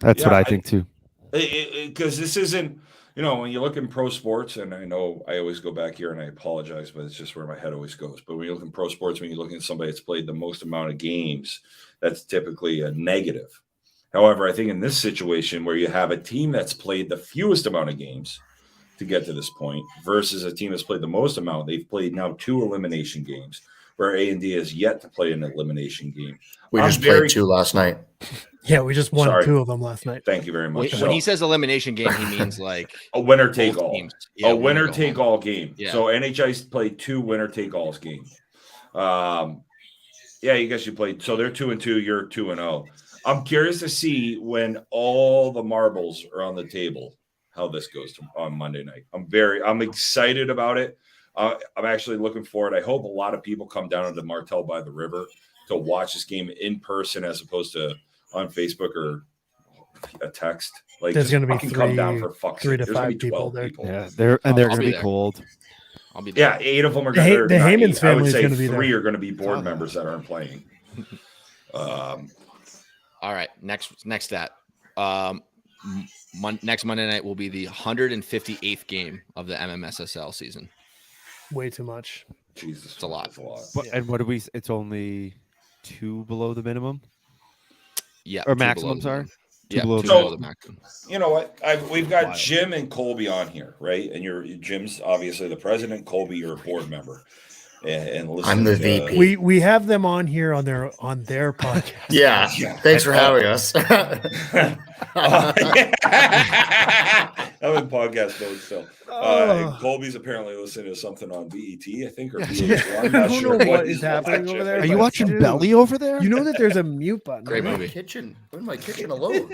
That's what Yeah, I think too. because this isn't, you know, when you look in pro sports, and I know I always go back here and I apologize, but it's just where my head always goes. But when you look in pro sports, when you look at somebody that's played the most amount of games, that's typically a negative. However, I think in this situation where you have a team that's played the fewest amount of games to get to this point versus a team that's played the most amount, they've played now 2 elimination games, where A&D has yet to play an elimination game. We I'm just very- played 2 last night. Yeah, we just won Sorry. 2 of them last night. Thank you very much. When he says elimination game, he means like a winner take both all. teams. Yeah, A winner go take home. all game. Yeah. So NHI's played 2 winner take alls game. Yeah, you guess you played. So they're 2-2. You're 2-0. I'm curious to see when all the marbles are on the table how this goes on Monday night. I'm excited about it. I'm actually looking forward. I hope a lot of people come down to Martel by the River to watch this game in person as opposed to on Facebook or a text. Like, There's just going to be fucking come down for fuck's 3 sake. to There's gonna 5 be 12 people there. people. Yeah, they're I'll going be to be there. cold. I'll be there. Yeah, 8 of them are The going to. the Heyman's I would family is say gonna be 3 there. are going to be board Oh, members that aren't playing. All right, next that. Next Monday night will be the 158th game of the MMSSL season. Way too much. Jesus, It's a lot. That's a lot. But, and what do we? It's only 2 below the minimum Yeah, or 2 below maximum. the Sorry, minimum. 2 Yeah, below 2 the below So- the maximum. You know what? We've got Wild. Jim and Colby on here, right? And Jim's obviously the president. Colby, you're a board member. And listen, I'm the VP. We have them on here on their podcast. Yeah. Yeah. Thanks for having us. I'm in podcast mode still. Oh. Colby's apparently listening to something on BET, I think, or Yeah. VH1. I'm I not don't sure know what he's is happening over there. are but you watching dude, Belly over there? You know that there's a mute button. Great right? movie. I'm in my kitchen alone.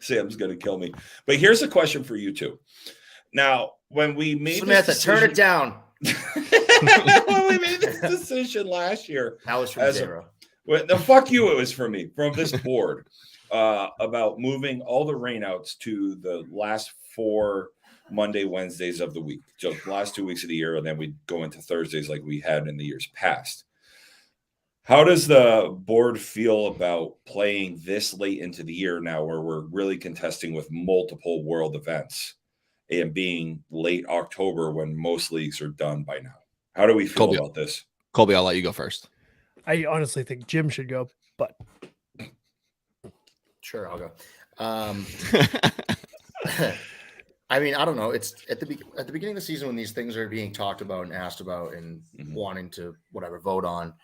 Sam's going to kill me. But here's a question for you two. Now, when we made Samantha, this turn it down. when we made this decision last year, That was from As a- Zero. well, the fuck you, it was for me from this board about moving all the rainouts to the last 4 Monday, Wednesdays of the week, so the last 2 weeks of the year, and then we go into Thursdays like we had in the years past. How does the board feel about playing this late into the year now, where we're really contesting with multiple world events and being late October when most leagues are done by now? How do we feel Colby. about this? Colby, I'll let you go first. I honestly think Jim should go, but Sure, I'll go. I mean, I don't know. It's at the beginning of the season when these things are being talked about and asked about and Mhm. wanting to whatever vote on.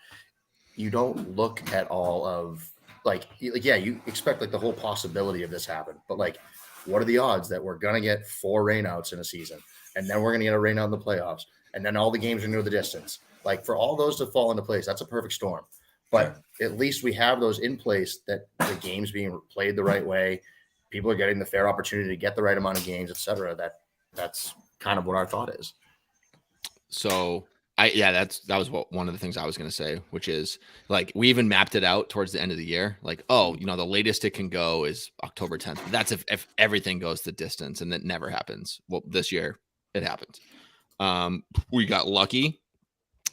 You don't look at all of like yeah, you expect like the whole possibility of this happen, but like, what are the odds that we're gonna get 4 rainouts in a season, and then we're gonna get a rainout in the playoffs, and then all the games are near the distance? Like for all those to fall into place, that's a perfect storm. But at least we have those in place that the games being played the right way, people are getting the fair opportunity to get the right amount of games, et cetera. That's kind of what our thought is. So that was one of the things I was going to say, which is like we even mapped it out towards the end of the year. Like, oh, you know, the latest it can go is October 10th. That's if everything goes the distance, and that never happens. Well, this year it happened. We got lucky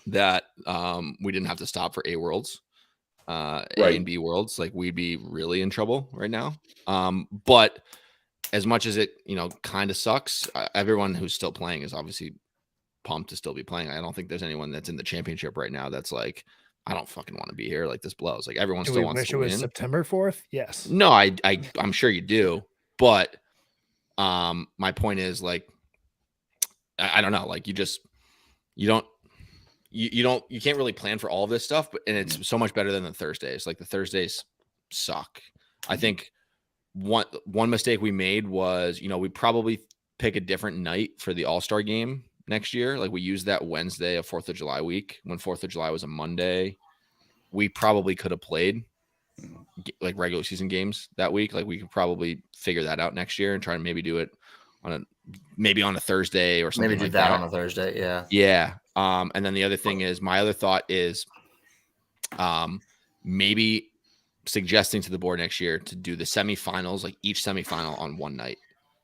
that we didn't have to stop for A Worlds, A and B Worlds. Like we'd be really in trouble right now. But as much as it, you know, kind of sucks, everyone who's still playing is obviously pumped to still be playing. I don't think there's anyone that's in the championship right now that's like, I don't fucking want to be here. Like this blows. Like everyone do still we wants wish it to was win. September 4th? Yes. No, I'm sure you do. But my point is like, I don't know. Like you can't really plan for all of this stuff, and it's so much better than the Thursdays. Like the Thursdays suck. I think one mistake we made was, you know, we probably pick a different night for the All-Star game next year. Like we used that Wednesday of 4th of July week when 4th of July was a Monday. We probably could have played like regular season games that week. Like we could probably figure that out next year and try to maybe do it on a Thursday or something. Maybe do like that on a Thursday. Yeah. Yeah. And then the other thing is, my other thought is maybe suggesting to the board next year to do the semifinals, like each semifinal on one night.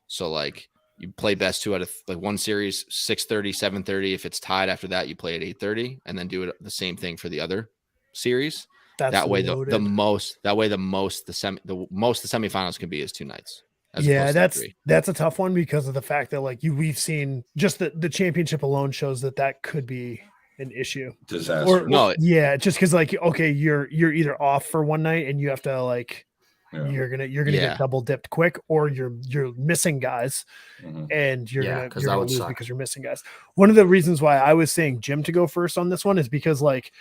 So like you play best 2 out of like one series, 6:30, 7:30. If it's tied after that, you play at 8:30, and then do it the same thing for the other series. That's That way, the loaded. most the semifinals can be is 2 nights. Yeah, opposed to 3. that's a tough one because of the fact that like we've seen just the championship alone shows that could be an issue. Disaster. No, Yeah, just because like okay, you're either off for one night and you have to like you're gonna Yeah. get double dipped quick, or you're missing guys Mhm. and you're Yeah, gonna 'cause you're that gonna would lose suck. because you're missing guys. One of the reasons why I was saying Jim to go first on this one is because like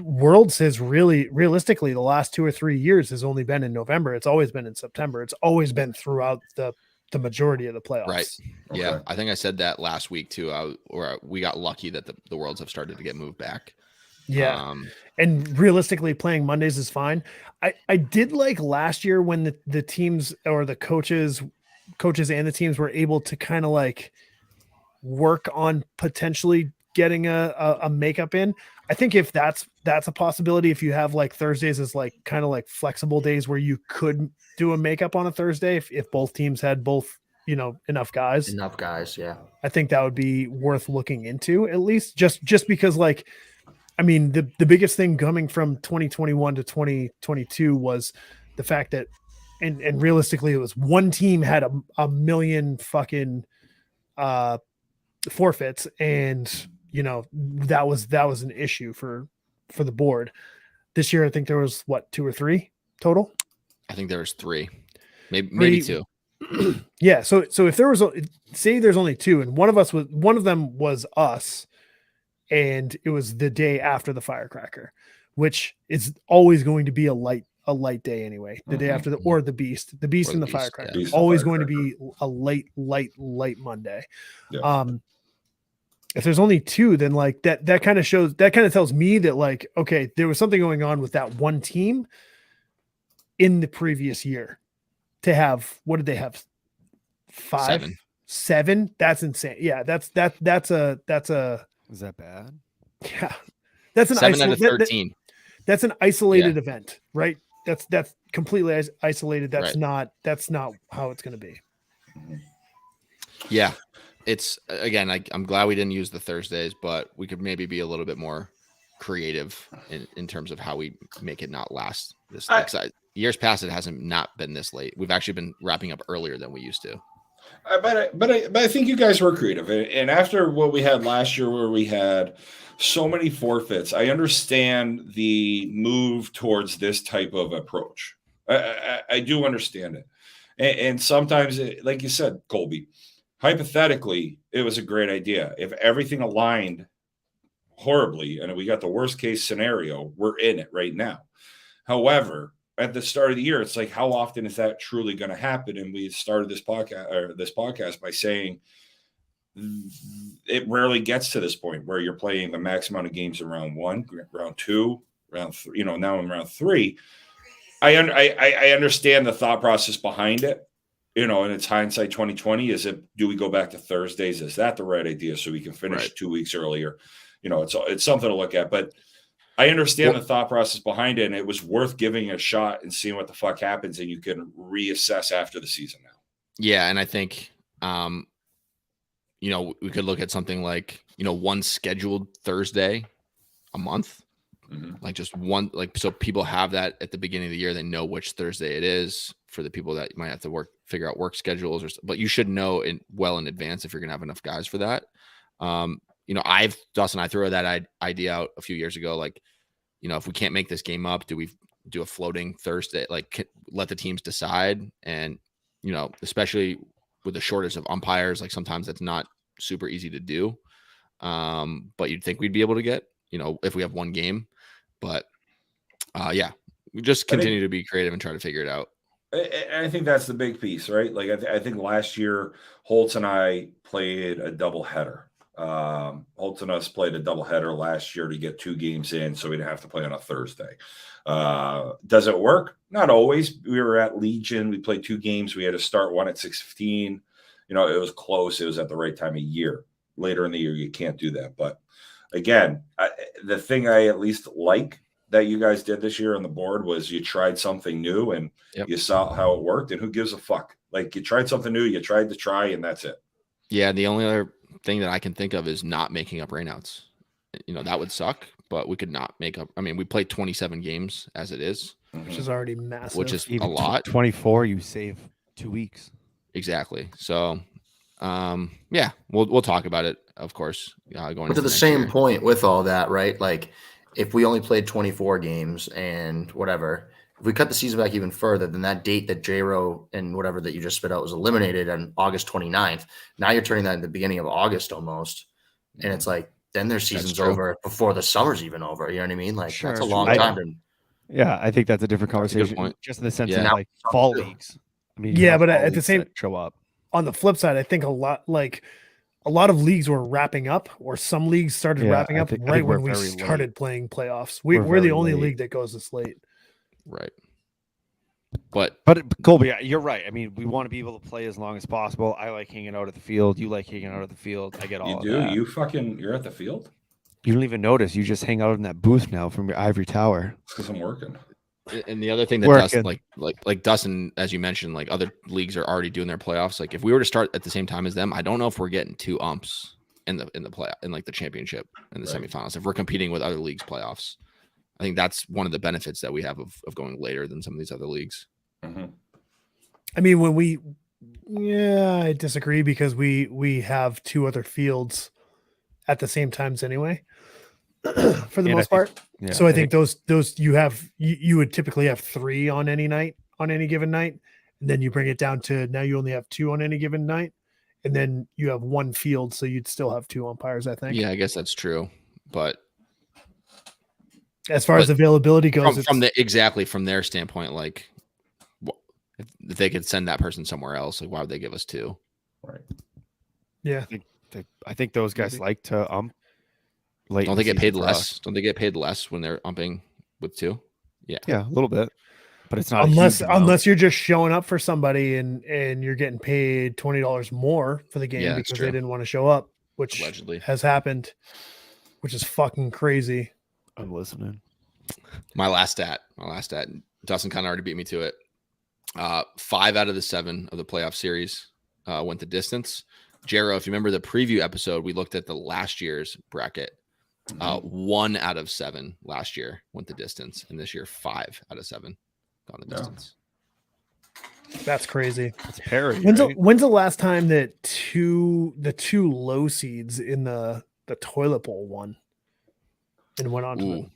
Worlds has really realistically the last 2 or 3 years has only been in November. It's always been in September. It's always been throughout the majority of the playoffs. Right. Yeah, Okay. I think I said that last week too. Or we got lucky that the Worlds have started to get moved back. Yeah. And realistically playing Mondays is fine. I did like last year when the teams or the coaches and the teams were able to kind of like work on potentially getting a makeup in. I think if that's a possibility, if you have like Thursdays as like kind of like flexible days where you could do a makeup on a Thursday, if both teams had both, enough guys. Enough guys, yeah. I think that would be worth looking into, at least just because like, I mean, the biggest thing coming from 2021 to 2022 was the fact that, and realistically, it was one team had a million fucking forfeits, and that was an issue for the board. This year, I think there was 2 or 3 total. I think there was 3, maybe 2. Yeah. So if there was say there's only 2, and one of them was us. And it was the day after the firecracker, which is always going to be a light day anyway. The day after the beast and the firecracker, Beast and always going to firecracker. be a late Monday. Yeah. If there's only 2, then like that kind of shows, that kind of tells me that like, okay, there was something going on with that one team in the previous year to have, what did they have? 5, 7. That's insane. Yeah. That's a, Is that bad? yeah, that's an 7 out of 13. That's an isolated event, right? That's completely isolated. That's not how it's going to be. Yeah, it's again. I'm glad we didn't use the Thursdays, but we could maybe be a little bit more creative in terms of how we make it not last this. Years past, it hasn't not been this late. We've actually been wrapping up earlier than we used to. But I think you guys were creative, and after what we had last year, where we had so many forfeits, I understand the move towards this type of approach. I do understand it, and sometimes, like you said, Colby, hypothetically, it was a great idea. If everything aligned horribly, and we got the worst case scenario, we're in it right now. However, at the start of the year, it's like, how often is that truly going to happen? And we started this podcast by saying it rarely gets to this point where you're playing the max amount of games in round 1, round 2, round 3, now in round 3. I understand the thought process behind it, and it's hindsight 2020. Do we go back to Thursdays? Is that the right idea? So we can finish 2 weeks earlier. It's something to look at, but I understand the thought process behind it, and it was worth giving it a shot and seeing what the fuck happens, and you can reassess after the season now. Yeah, and I think, we could look at something like, one scheduled Thursday a month, like just one, like so people have that at the beginning of the year. They know which Thursday it is for the people that might have to figure out work schedules, but you should know well in advance if you're gonna have enough guys for that. Dustin, I threw that idea out a few years ago. Like, if we can't make this game up, do we do a floating Thursday? Like, let the teams decide. And, especially with the shortage of umpires, like sometimes that's not super easy to do. But you'd think we'd be able to get, if we have one game. But we just continue to be creative and try to figure it out. I think that's the big piece, right? Like, I think last year, Holtz and I played a doubleheader. Holtz and us played a doubleheader last year to get 2 games in, so we didn't have to play on a Thursday. Does it work? Not always. We were at Legion. We played 2 games. We had to start one at 6:15. It was close. It was at the right time of year. Later in the year, you can't do that. But again, the thing I at least like that you guys did this year on the board was you tried something new and you saw how it worked, and who gives a fuck? Like, you tried something new, you tried to try, and that's it. Yeah, the only other thing that I can think of is not making up rainouts. That would suck, but we could not make up. I mean, we played 27 games as it is, Which is already massive. which is Even a lot. 24, you save 2 weeks. Exactly. So, yeah, we'll talk about it, of course. Going But into to the next same year. point with all that, right? Like if we only played 24 games and whatever, if we cut the season back even further, then that date that J-Ro and whatever that you just spit out was eliminated on August 29th. Now you're turning that in the beginning of August almost. And it's like, then their season's true. over before the summer's even over. You know what I mean? Like Sure, that's a sure. long I- time. To, Yeah, I think that's a different That's a good conversation. point. Just in the sense Yeah. of like fall Too. leagues. I mean, you Yeah, have but fall at the leagues same- that show up. On the flip side, I think a lot of leagues were wrapping up, or some leagues started Yeah, wrapping I up think right we're when we very late. started playing playoffs. We're We're the very only late. league that goes this late. Right. But But Colby, you're right. I mean, we want to be able to play as long as possible. I like hanging out at the field. You like hanging out at the field. I get all You of do? that. You're at the field? You don't even notice. You just hang out in that booth now from your ivory tower. Because I'm working. and the other thing that Working. Dustin, like Dustin, as you mentioned, like other leagues are already doing their playoffs. Like if we were to start at the same time as them, I don't know if we're getting 2 umps in the play in like the championship and the Right. semifinals. If we're competing with other leagues' playoffs, I think that's one of the benefits that we have of going later than some of these other leagues. Mm-hmm. I mean, I disagree because we have 2 other fields at the same times anyway, for the And I most think- part. Yeah, So I think those you would typically have 3 on any night, on any given night, and then you bring it down to now you only have 2 on any given night, and then you have 1 field, so you'd still have 2 umpires. I think. Yeah, I guess that's true. But As far as But availability goes, from their standpoint, like if they could send that person somewhere else, like why would they give us 2? Right. yeah, I think those guys like to late. Don't in they the get paid season for us. less? Don't they get paid less when they're umping with 2? Yeah, a little bit, but it's not a unless huge amount. unless you're just showing up for somebody and you're getting paid $20 more for the game Yeah, that's because true. they didn't want to show up, which Allegedly. has happened, which is fucking crazy. I'm listening. My last stat. Dustin kind of already beat me to it. 5 out of the 7 of the playoff series went the distance. Jero, if you remember the preview episode, we looked at the last year's bracket. 1 out of 7 last year went the distance, and this year 5 out of 7 gone the Yeah. distance. That's crazy. It's Perry. When's right? the last time that the two low seeds in the toilet bowl won and went on to Ooh, win?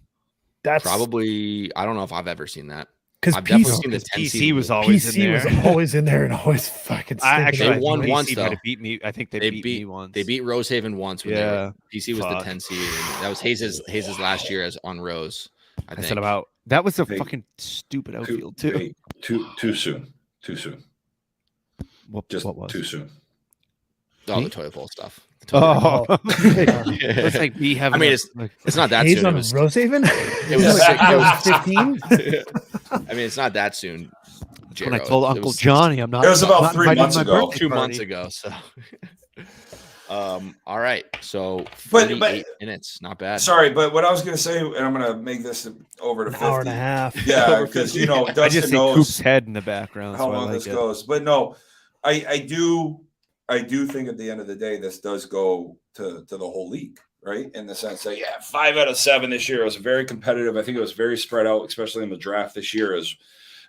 That's probably. I don't know if I've ever seen that. because I've definitely PC, seen the 10 PC seed. was always PC in was there. always in there and always fucking. I stinking actually They out. won PC once, might have though. beat me. I think they beat me once. They beat Rosehaven once. When Yeah. PC was Fuck. the 10 seed. And that was Hayes's last year as on Rose. I I think. said about that was a They- fucking stupid outfield too. Hey, too soon. Too soon. What Just was? too soon. Oh, Me? the toilet bowl stuff. The toilet bowl. Oh, Oh. it's like me having. I mean, a- it's- like, It's not that Hayes soon. It on was, Rosehaven. it was, It was it 15. I mean, it's not that soon. when I Jero. told It Uncle was Johnny, I'm not. It was about not 3 invited to months my ago. birthday 2 party. months ago. So, all right. So, But- 48 minutes, not bad. Sorry, but what I was going to say, and I'm going to make this over to An 50. hour and a half. Yeah, Over because 50. you know I Dustin just see knows Coop's head in the background. how so I long like this it. goes. But no, I do think at the end of the day, this does go to the whole league, right? In the sense that 5 out of 7 this year. It was very competitive. I think it was very spread out, especially in the draft this year.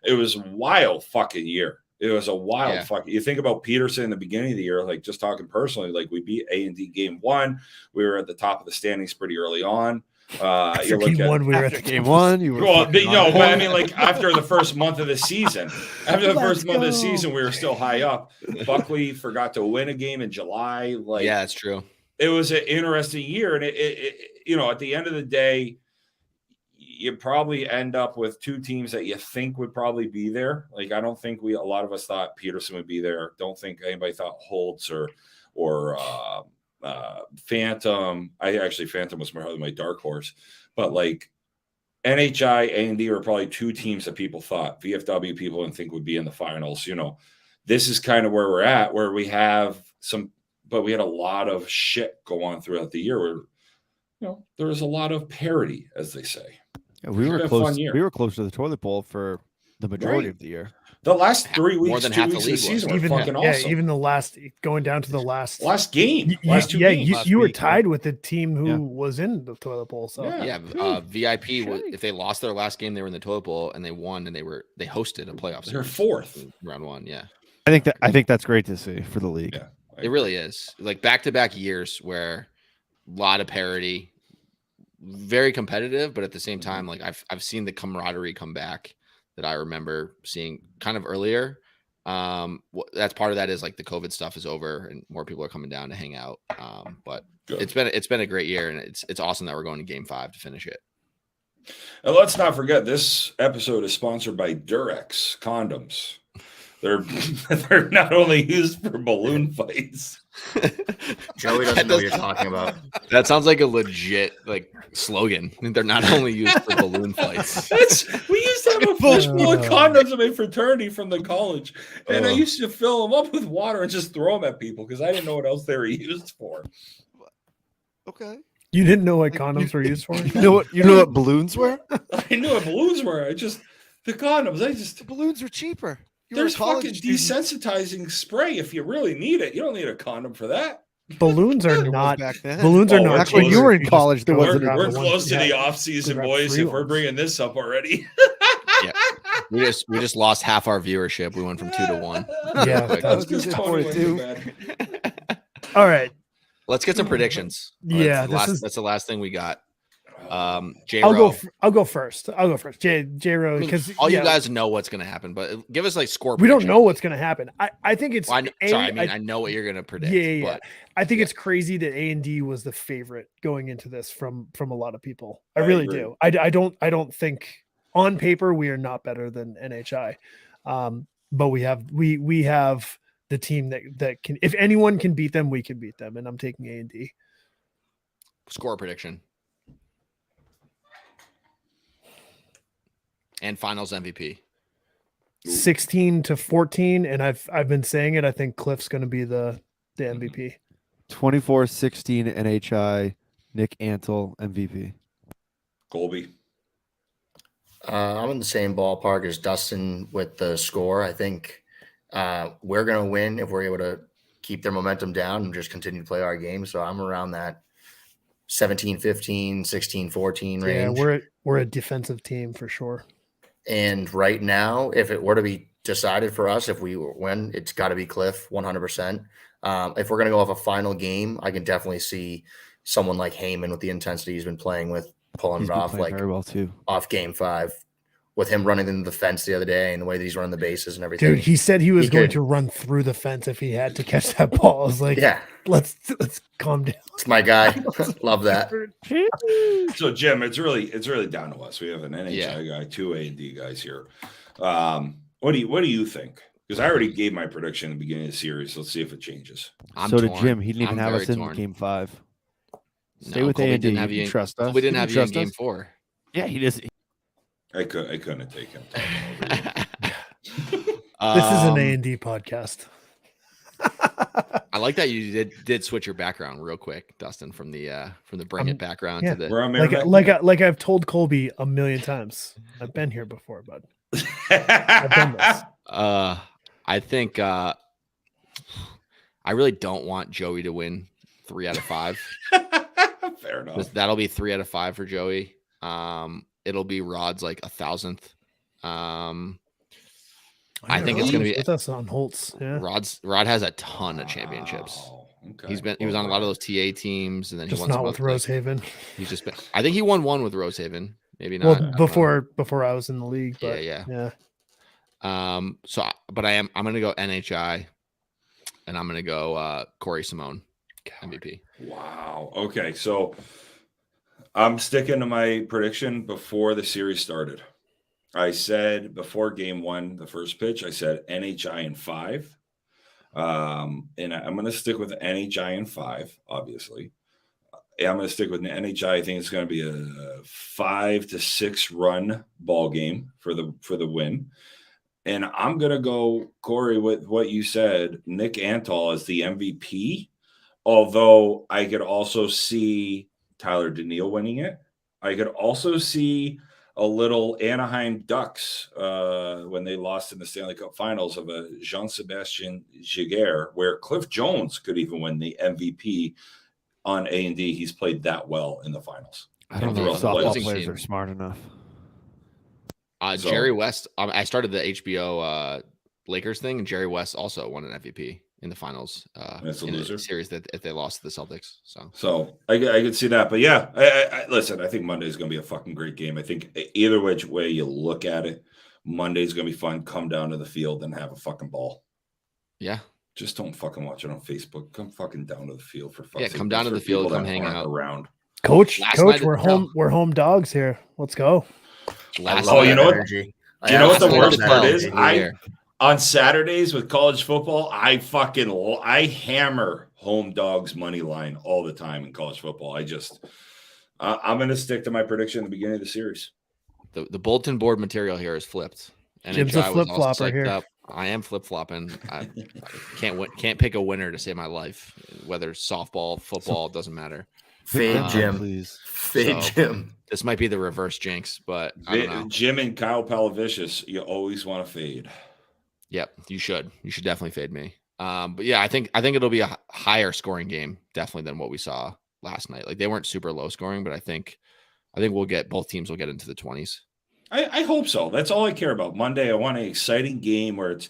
It was a wild fucking year. It was a wild fucking. You think about Peterson in the beginning of the year, like just talking personally, like we beat A&D game 1. We were at the top of the standings pretty early on. After You look game at 1, we were at After the game top. 1, you were. well, fucking no, on but I point. mean, like after the first month of the season, we were still high up. Buckley forgot to win a game in July. Like, Yeah, that's true. it was an interesting year, and it at the end of the day, you probably end up with 2 teams that you think would probably be there. Like, I don't think a lot of us thought Peterson would be there. Don't think anybody thought Holtz or Phantom. Phantom was my dark horse, but like NHI, A&D were probably 2 teams that people thought VFW people didn't think would be in the finals. This is kind of where we're at, where we have but we had a lot of shit go on throughout the year where, there was a lot of parity, as they say. Yeah, we It's were been a close. fun year. We were close to the toilet bowl for the majority Right. of the year. The last 3 weeks, More than 2 half the weeks of the league season were was. fucking awesome. even the last going down to the last Game. You, Last 2 yeah, games. you, last you were week, yeah. tied with the team who Yeah. was in the toilet bowl. So Yeah. Yeah, VIP was, shite. if they lost their last game, they were in the toilet bowl and they won and they hosted a playoff They're series 4th. in round 1. Yeah, I think that's great to see for the league. Yeah, It really is. Like back-to-back years where a lot of parity, very competitive, but at the same time, like I've seen the camaraderie come back that I remember seeing kind of earlier. That's part of that is like the COVID stuff is over and more people are coming down to hang out. But Good. it's been a great year, and it's awesome that we're going to Game 5 to finish it. And let's not forget, this episode is sponsored by Durex condoms. They're not only used for balloon fights. Joey doesn't know what you're talking about. That sounds like a legit like slogan. They're not only used for balloon fights. We used to have a fridge full of condoms in my fraternity from the college, and I used to fill them up with water and just throw them at people because I didn't know what else they were used for. Okay. You didn't know what condoms were used for? You know what balloons were? I knew what balloons were. The condoms. The balloons were cheaper. There's fucking desensitizing spray if you really need it. You don't need a condom for that. Balloons are There was not. back then. Balloons are Oh, not. we're Actually, close. you were in college. There We're- wasn't. We're the ones- close to yeah. the off season, We got boys. free If we're ones. bringing this up already. Yeah. We just lost half our viewership. We went from 2 to 1. Yeah, Quick. That's That was because good Tony for went it, to too. bed. All right. Let's get some predictions. Yeah, That's the last thing we got. J I'll Ro, go first. J-Ro, because all you guys know what's going to happen, but give us like score. we don't predictions. know what's going to happen. I think it's. Well, I I know what you're going to predict. Yeah. But I think yeah. it's crazy that A&D was the favorite going into this from a lot of people. I I really agree. do. I don't think on paper we are not better than NHI, but we have the team that can. If anyone can beat them, we can beat them, and I'm taking A&D. score prediction and finals MVP. 16-14, and I've been saying it. I think Cliff's going to be the MVP. 24-16 NHI. Nick Antle MVP. Colby. I'm in the same ballpark as Dustin with the score. I think we're going to win if we're able to keep their momentum down and just continue to play our game. So I'm around that 17-15, 16-14 range. Yeah, we're a defensive team for sure. And right now, if it were to be decided for us, if we win, it's got to be Cliff 100%. If we're going to go off a final game, I can definitely see someone like Heyman with the intensity he's been playing with, pulling He's it been off playing like very well too. off Game 5 with him running into the fence the other day and the way that he's running the bases and everything. Dude, he said he was He going could- to run through the fence if he had to catch that ball. I was like, Yeah, let's calm down. it's my guy. Love that. So Jim, it's really down to us. We have an NHI Yeah. guy, 2 A&D guys here. What do you think? Because I already gave my prediction at the beginning of the series. Let's see if it changes. I'm So did torn. Jim. He didn't even I'm have us very in torn. Game 5. Stay No, with Colby A&D. didn't You have can you in- trust us. We didn't You have can you in trust Game us. 4. Yeah, he does. I couldn't take him. This is an A&D podcast. I like that you did switch your background real quick, Dustin, from the bring it background yeah. to the. We're on Merrimack. Like I've told Colby a million times. I've been here before, bud. I've done this. I think I really don't want Joey to win 3 out of 5. Fair enough. That'll be 3 out of 5 for Joey. It'll be Rod's like 1,000th. I think it's He gonna was be with us on Holtz. Yeah. Rod has a ton of championships. Wow. Okay. He was on a lot of those TA teams, and then Just he won not some with other, like, Rosehaven. he's just been. I think he won one with Rosehaven. Maybe not. Well, before I was in the league, but Yeah. yeah. I'm gonna go NHI, and I'm gonna go Corey Simone MVP. Wow. Okay. So I'm sticking to my prediction before the series started. I said before game 1, the first pitch, I said NHI in 5. And I'm going to stick with NHI in 5, obviously. I'm going to stick with NHI. I think it's going to be a 5 to 6 run ball game for the win. And I'm going to go, Corey, with what you said, Nick Antle as the MVP. Although I could also see Tyler Daniil winning it. I could also see a little Anaheim Ducks when they lost in the Stanley Cup Finals of a Jean-Sebastien Giguère, where Cliff Jones could even win the MVP on A&D. He's played that well in the finals. I don't know Throughout if the softball playoffs. players are smart enough. So- Jerry West. I started the HBO Lakers thing, and Jerry West also won an MVP in the finals. That's a in loser. a series that if they lost to the Celtics. So I could see that. But yeah, I listen, I think Monday's going to be a fucking great game. I think either which way you look at it, Monday's going to be fun. Come down to the field and have a fucking ball. Yeah. Just don't fucking watch it on Facebook. Come fucking down to the field for fuck's Yeah, sake. come down to For the field, people come that hang aren't out. around. Coach, Last night we're at the home. We're home dogs here. Let's go. Last Oh, night, you know what? Energy. Do you know what the last night worst at part 12 is? On Saturdays with college football, I hammer home dogs money line all the time in college football. I'm going to stick to my prediction at the beginning of the series. The bulletin board material here is flipped. Jim's a NHI was also flip-flopper psyched here. up. I am flip flopping. I can't pick a winner to save my life. Whether softball, football, doesn't matter. Fade Jim. please. Fade So- Jim. This might be the reverse jinx, but I don't know. Jim and Kyle Palavicius, you always want to fade. Yep, you should. You should definitely fade me. But yeah, I think it'll be a higher scoring game definitely than what we saw last night. Like they weren't super low scoring, but I think both teams will get into the 20s. I hope so. That's all I care about. Monday, I want an exciting game where it's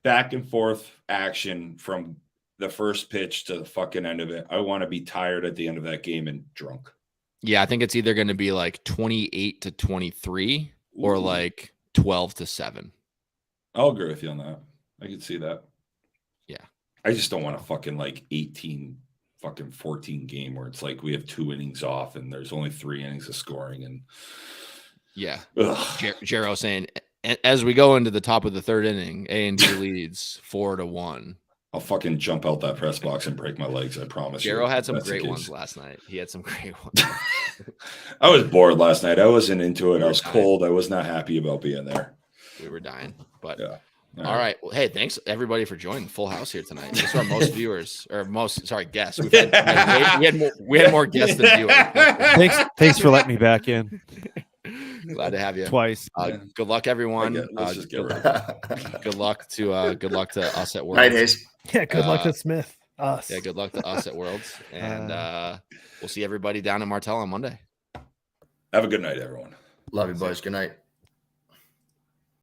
back and forth action from the first pitch to the fucking end of it. I want to be tired at the end of that game and drunk. Yeah, I think it's either going to be like 28-23 or Ooh. like 12-7. I'll agree with you on that. I can see that. Yeah. I just don't want a fucking like 14 game where it's like we have 2 innings off and there's only 3 innings of scoring. And Yeah. ugh. Jero saying, as we go into the top of the third inning, A&D leads 4-1. I'll fucking jump out that press box and break my legs. I promise you. Jero had some That's the great case. ones last night. He had some great ones. I was bored last night. I wasn't into it. I You're was dying. cold. I was not happy about being there. We were dying. But Yeah. all right. Well, hey, thanks everybody for joining Full House here tonight. This is our most viewers or guests. We had more guests than viewers. Thanks for letting me back in Glad to have you. twice. Good luck, everyone. Let's just get rid Good luck to us at Worlds. Right, Hayes. Yeah, good luck Uh, to Smith. Us. Yeah, good luck to us at Worlds, and we'll see everybody down in Martell on Monday. Have a good night, everyone. Love you, boys. Good night.